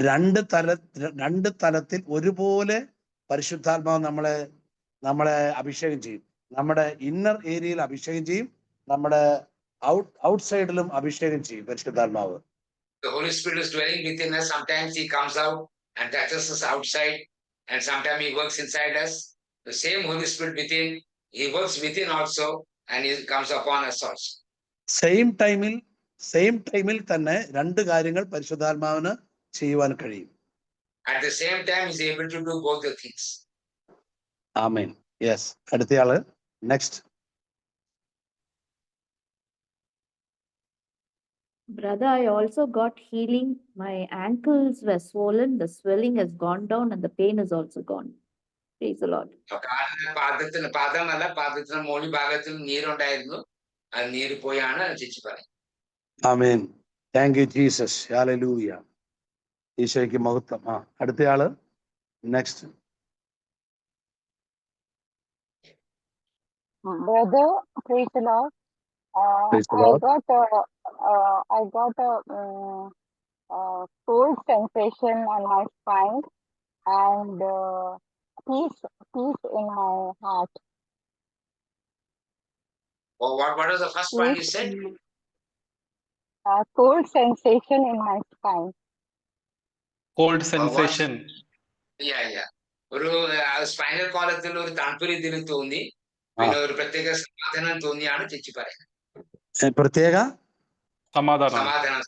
രണ്ട് തലത്തിൽ ഒരുപോലെ പരിശുദ്ധാത്മാവ് നമ്മളെ അഭിഷേകം ചെയ്യും. നമ്മുടെ ഇന്നർ ഏരിയയിൽ അഭിഷേകം ചെയ്യും, നമ്മുടെ ഔട്ട്സൈഡിലും അഭിഷേകം ചെയ്യും പരിശുദ്ധാത്മാവ്. The Holy Spirit is dwelling within us. Sometimes he comes out and touches us outside, and sometimes he works inside us. The same Holy Spirit within, he works within also, and he comes upon us also. Same ടൈമിൽ തന്നെ രണ്ട് കാര്യങ്ങൾ പരിശുദ്ധാത്മാവിന് ചെയ്യുവാൻ കഴിയും. At the same time, he is able to do both the things. Amen. Yes. അടുത്തയാള് next. Brother, I also got healing. My ankles were swollen, the swelling has gone down, and the pain is also gone. Praise the Lord. പാദത്തിന് മോളി ഭാഗത്തിൽ നീരുണ്ടായിരുന്നു. ആ നീര് പോയാണ് ചേച്ചി പറയും. Amen. Thank you Jesus. Hallelujah. ഈശോയ്ക്ക് മഹത്വം. അടുത്തയാള് next. Brother, praise the Lord. Praise the Lord. I got a cold sensation on my spine and peace in my heart. What was the first point you said? Cold sensation in my spine. Cold sensation. Yeah. ഒരു spinal കോളത്തിൽ ഒരു തണുപ്പ് രീതിയിൽ തോന്നി. പിന്നെ ഒരു പ്രത്യേക സമാധാനം തോന്നിയാണ് ചേച്ചി പറയുന്നത്. പ്രത്യേക സമാധാനം.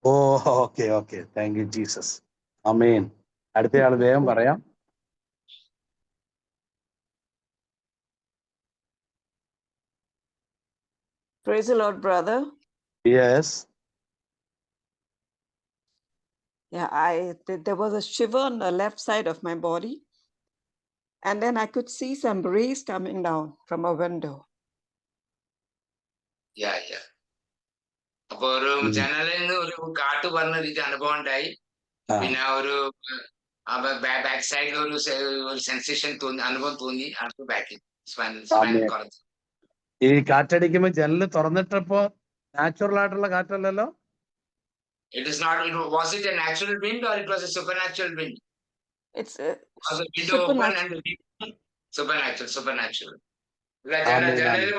Okay. Thank you Jesus. Amen. അടുത്തയാൾ വേഗം പറയാം. Praise the Lord, brother. Yes. Yeah, there was a shiver on the left side of my body. And then I could see some breeze coming down from a window. Yeah, yeah. അപ്പൊ ഒരു ജനലിൽ നിന്ന് ഒരു കാറ്റ് പറഞ്ഞ രീതി അനുഭവം ഉണ്ടായി. പിന്നെ ഒരു ബാക്ക് സൈഡിൽ ഒരു സെൻസേഷൻ തോന്നി, അനുഭവം തോന്നി. അടുത്ത് ബാക്കിൽ കുറഞ്ഞു. ഈ കാറ്റടിക്കുമ്പോ ജനല് തുറന്നിട്ടപ്പോ നാച്ചുറൽ ആയിട്ടുള്ള കാറ്റല്ലല്ലോ? It is not. Was it a natural wind or it was a supernatural wind? It's Was the window open and the wind? Supernatural. ജനലിൽ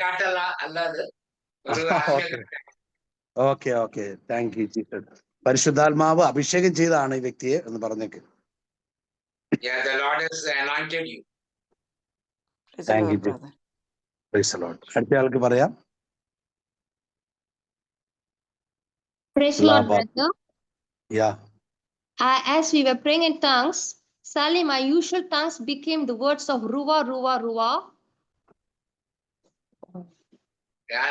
കാറ്റല്ല, അല്ലാതെ ഒരു okay okay, thank you Jesus. പരിശുദ്ധാത്മാവ് അഭിഷേകം ചെയ്താണ് ഈ വ്യക്തിയെ എന്ന് പറഞ്ഞേക്ക്. Yeah, the Lord has anointed you. Thank you Jesus. Praise the Lord. അടുത്ത ആൾക്ക് പറയാം. Praise the Lord, brother. Yeah. As we were praying in tongues, suddenly my usual tongues became the words of Ruwa, Ruwa, Ruwa. ഞാൻ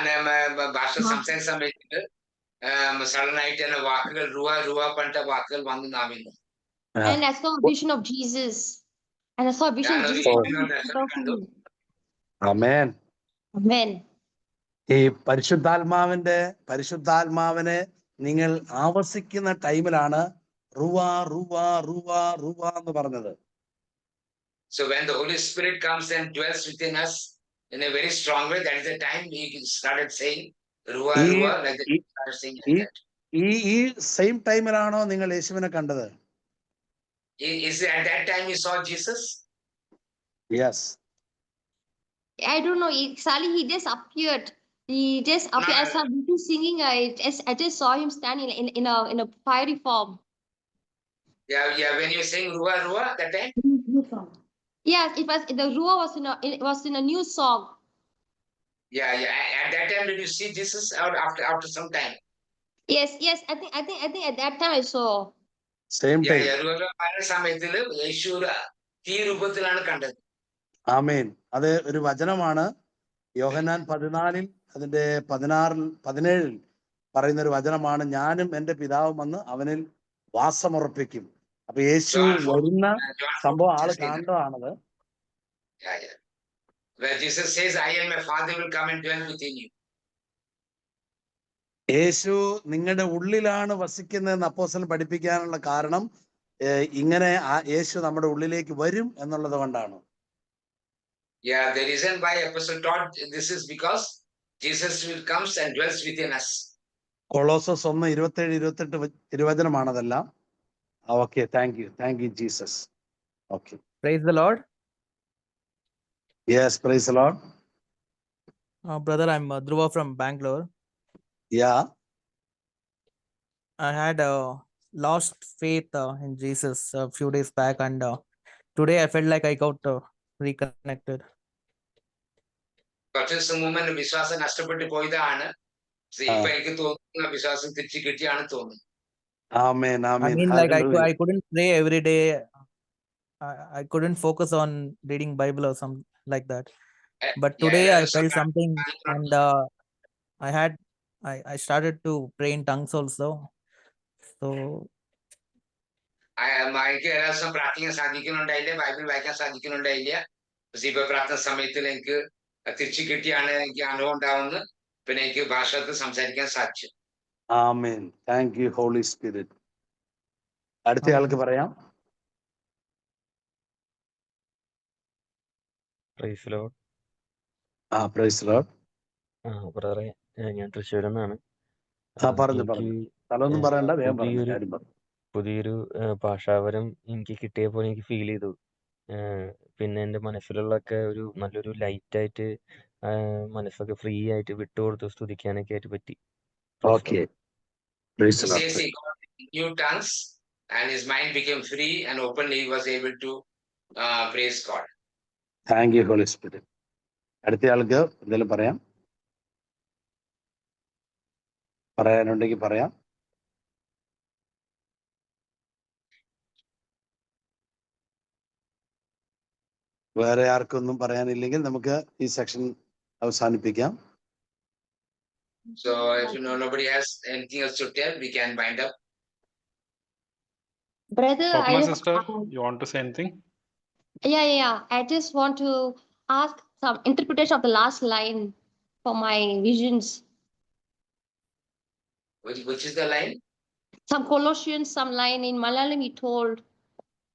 ഭാഷ സംസാരിച്ച സമയത്ത് sudden ആയിട്ട് തന്നെ വാക്കുകൾ റുവ റുവ പറഞ്ഞ വാക്കുകൾ വന്നു നാവിന്നു. And I saw a vision of Jesus. And I saw a vision of Jesus. Amen. Amen. ഈ പരിശുദ്ധാത്മാവിനെ നിങ്ങൾ ആവസിക്കുന്ന ടൈമിലാണ് റുവ റുവ റുവ റുവ എന്ന് പറഞ്ഞത്. So when the Holy Spirit comes and dwells within us in a very strong way, that is the time we started saying Ruwa Ruwa, like that. Started saying like that. ഈ same ടൈമിലാണോ നിങ്ങൾ യേശുവിനെ കണ്ടത്? Is it at that time you saw Jesus? Yes. I don't know. Suddenly he just appeared. He just appeared. I saw him singing. I just saw him standing in a fiery form. Yeah. When you were saying Ruwa Ruwa, that time. Yes, the Ruwa was in a new song. Yeah. At that time, did you see Jesus out after some time? Yes. I think at that time I saw. Same time. Yeah. Ruwa പറഞ്ഞ സമയത്തില് യേശു തീ രൂപത്തിലാണ് കണ്ടത്. ആമേൻ. അത് ഒരു വചനമാണ്. യോഹന്നാൻ 14 അതിന്റെ 17 പറയുന്ന ഒരു വചനമാണ്. ഞാനും എൻ്റെ പിതാവും വന്ന് അവനിൽ വാസമുറപ്പിക്കും. അപ്പൊ യേശു വരുന്ന സംഭവം ആള് കാണേണ്ടതാണത്. Yeah. Where Jesus says, I and my Father will come and dwell within you. യേശു നിങ്ങളുടെ ഉള്ളിലാണ് വസിക്കുന്നതെന്ന് അപ്പോസ്തലൻ പഠിപ്പിക്കാനുള്ള കാരണം ഇങ്ങനെ യേശു നമ്മുടെ ഉള്ളിലേക്ക് വരും എന്നുള്ളത് കൊണ്ടാണ്. Yeah, the reason why Apostle taught this is because Jesus will comes and dwells within us. Colossus 1:27-28 തിരുവചനമാണതെല്ലാം. Okay, thank you Jesus. Okay. Praise the Lord. Yes, praise the Lord. Brother, I'm Dhruva from Bangalore. Yeah. I had lost faith in Jesus a few days back, and today I felt like I got reconnected. കുറച്ച് മുമ്പ് വിശ്വാസം നഷ്ടപ്പെട്ടു പോയതാണ്. ഇപ്പൊ എനിക്ക് തോന്നുന്ന വിശ്വാസം തിരിച്ചു കിട്ടിയാണ് തോന്നുന്നത്. Amen. I mean, like I couldn't pray every day. I couldn't focus on reading Bible or something like that. But today I felt something, and I started to pray in tongues also. So എനിക്ക് എല്ലാ ദിവസവും പ്രാർത്ഥിക്കാൻ സാധിക്കുന്നുണ്ടായില്ല, Bible വായിക്കാൻ സാധിക്കുന്നുണ്ടായില്ല. ഇപ്പൊ പ്രാർത്ഥന സമയത്തിൽ എനിക്ക് തിരിച്ചു കിട്ടിയാണ് എനിക്ക് അനുഭവം ഉണ്ടാവുന്നത്. പിന്നെ എനിക്ക് ഭാഷ സംസാരിക്കാൻ സാധിച്ചു. Amen. Thank you holy spirit. അടുത്ത ആൾക്ക് പറയാം. Praise lord. Praise lord. ബ്രദറെ, ഞാൻ തൃശ്ശൂരിൽ നിന്നാണ്. പുതിയൊരു ഭാഷാപരം എനിക്ക് കിട്ടിയ പോലെ എനിക്ക് ഫീൽ ചെയ്തു. പിന്നെ എൻ്റെ മനസ്സിലുള്ളൊക്കെ ഒരു നല്ലൊരു ലൈറ്റായിട്ട് മനസ്സൊക്കെ ഫ്രീ ആയിട്ട് വിട്ടുകൊടുത്ത് സ്തുതിക്കാനൊക്കെ ആയിട്ട് പറ്റി. Okay. He says he got new tongues and his mind became free and openly he was able to praise God. Thank you Holy Spirit. അടുത്ത ആൾക്ക് എന്തെങ്കിലും പറയാനുണ്ടെങ്കിൽ പറയാം. വേറെ ആർക്കൊന്നും പറയാനില്ലെങ്കിൽ നമുക്ക് ഈ സെക്ഷൻ അവസാനിപ്പിക്കാം. So if nobody has anything else to tell, we can wind up. Brother, My sister, you want to say anything? Yeah. I just want to ask some interpretation of the last line for my visions. Which is the line? Some Colossians, some line in Malayalam he told.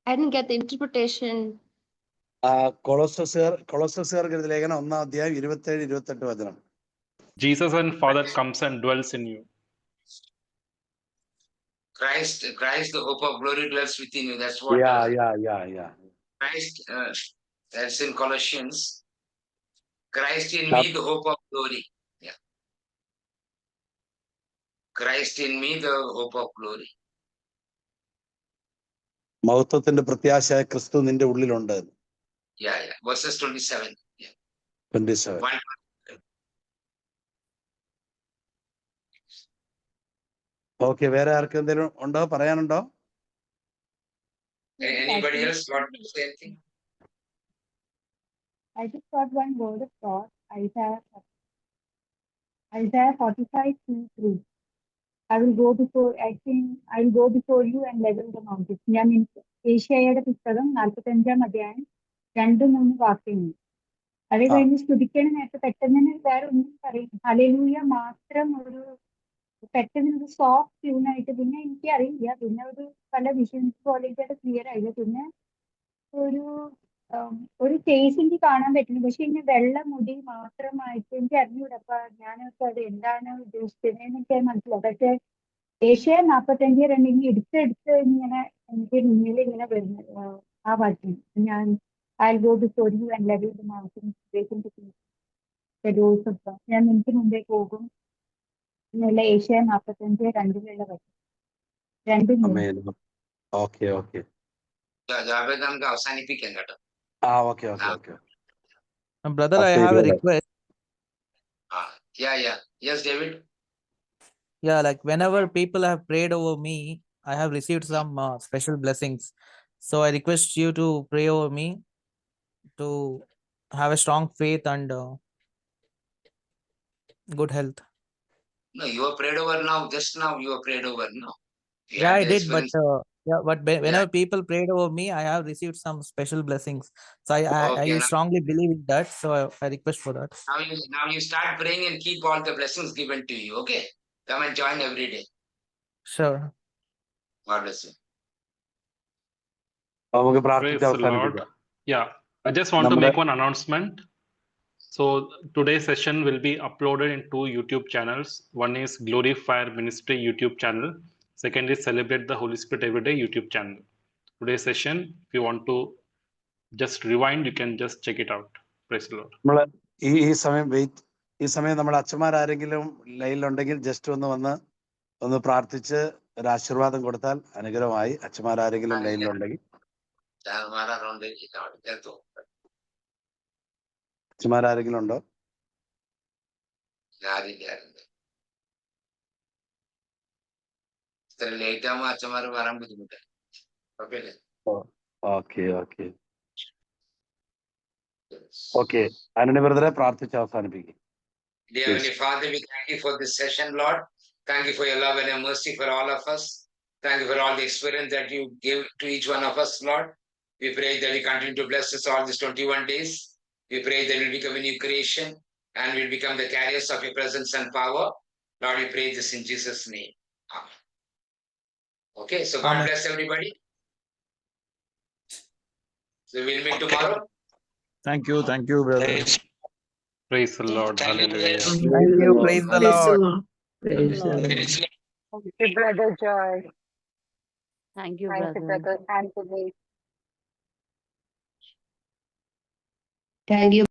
I didn't get the interpretation. കൊളോസ്യർക്കെഴുതിയ ലേഖനം 1-ാം അധ്യായം 27-28 വചനം. Jesus and Father comes and dwells in you. Christ, the hope of glory dwells within you. That's what. Yeah. Christ, that's in Colossians. Christ in me, the hope of glory. Yeah. Christ in me, the hope of glory. മഹത്വത്തിന്റെ പ്രത്യാശയായ ക്രിസ്തു നിന്റെ ഉള്ളിലുണ്ട്. Yeah. Verses 27. Yeah. 27. Okay, വേറെ ആർക്കും എന്തെങ്കിലും ഉണ്ടോ, പറയാനുണ്ടോ? Anybody else want to say anything? I just got one word of thought. Isaiah 45:2-3. I will go before you and level the mountains. ഞാൻ ഏഷ്യായുടെ പുസ്തകം 45-ാം അധ്യായം 2-3 വാക്യങ്ങൾ. അത് കഴിഞ്ഞ് സ്തുതിക്കണ നേരത്തെ പെട്ടെന്ന് വേറെ ഒന്നും പറയും, ഹല്ലേലൂയ മാത്രം ഒരു പെട്ടെന്ന് ഒരു സോഫ്റ്റ് ട്യൂൺ ആയിട്ട്, പിന്നെ എനിക്ക് അറിയില്ല, പിന്നെ ഒരു പല വിഷൻസ് പോലെ ക്ലിയർ ആയില്ല, പിന്നെ ഒരു ഫേസ് എനിക്ക് കാണാൻ പറ്റുന്നു, പക്ഷെ ഇങ്ങനെ വെള്ള മുടി മാത്രമായിട്ട് എനിക്ക് അറിഞ്ഞൂടാ. അപ്പൊ ഞാനൊക്കെ അത് എന്താണ് ഉദ്ദേശിച്ചതെന്നൊക്കെ മനസ്സിലാവും. പക്ഷെ ഏഷ്യ 45:2 ഇങ്ങനെ എടുത്തെടുത്ത് ഇങ്ങനെ എനിക്ക് മുന്നിൽ ഇങ്ങനെ വരുന്നത് ആ വാക്യം. ഞാൻ I'll go before you and level the mountains, breaking the doors of God. ഞാൻ നിങ്ങൾക്ക് മുമ്പേ പോകും എന്നുള്ള ഏഷ്യ 45:2 വാക്യം. ഓക്കെ. ജാവേദ് നമുക്ക് അവസാനിപ്പിക്കാം കേട്ടോ. Okay. Brother, I have a request. Yeah. Yes, David. Yeah, like whenever people have prayed over me, I have received some special blessings. So I request you to pray over me to have a strong faith and good health. No, you are prayed over now. Just now you are prayed over now. Yeah, I did, but whenever people prayed over me, I have received some special blessings. So I strongly believe in that. So I request for that. Now you start praying and keep all the blessings given to you. Okay, come and join every day. Sure. God bless you. Praise the Lord. Yeah, I just want to make one announcement. So today's session will be uploaded in 2 YouTube channels. One is Glory Fire Ministry YouTube channel. Second is Celebrate the Holy Spirit Everyday YouTube channel. Today's session, if you want to just rewind, you can just check it out. Praise the Lord. ഈ സമയം നമ്മുടെ അച്ഛന്മാരാരെങ്കിലും ലൈനിലുണ്ടെങ്കിൽ just ഒന്ന് പ്രാർത്ഥിച്ച് ഒരു ആശീർവാദം കൊടുത്താൽ അനുഗ്രഹമായി. അച്ഛന്മാരാരെങ്കിലും ലൈനിലുണ്ടെങ്കിൽ. അച്ഛന്മാരാരെങ്കിലും ഉണ്ടോ? ലേറ്റ് ആകുമ്പോൾ അച്ഛന്മാർ വരാൻ ബുദ്ധിമുട്ടാണ്. ഓക്കെ. ആന്റണി ബ്രദറെ പ്രാർത്ഥിച്ച് അവസാനിപ്പിക്കും. Dear Heavenly Father, we thank you for this session, Lord. Thank you for your love and your mercy for all of us. Thank you for all the experience that you give to each one of us, Lord. We pray that you continue to bless us all these 21 days. We pray that we'll become a new creation and we'll become the carriers of your presence and power. Lord, we pray this in Jesus' name. Amen. Okay, so God bless everybody. So we'll meet tomorrow. Thank you, brother. Praise the Lord. Hallelujah. Thank you. Praise the Lord. Praise the Lord. Thank you, Brother Joy. Thank you, Thank you, brother. Brother Anthony. Thank you.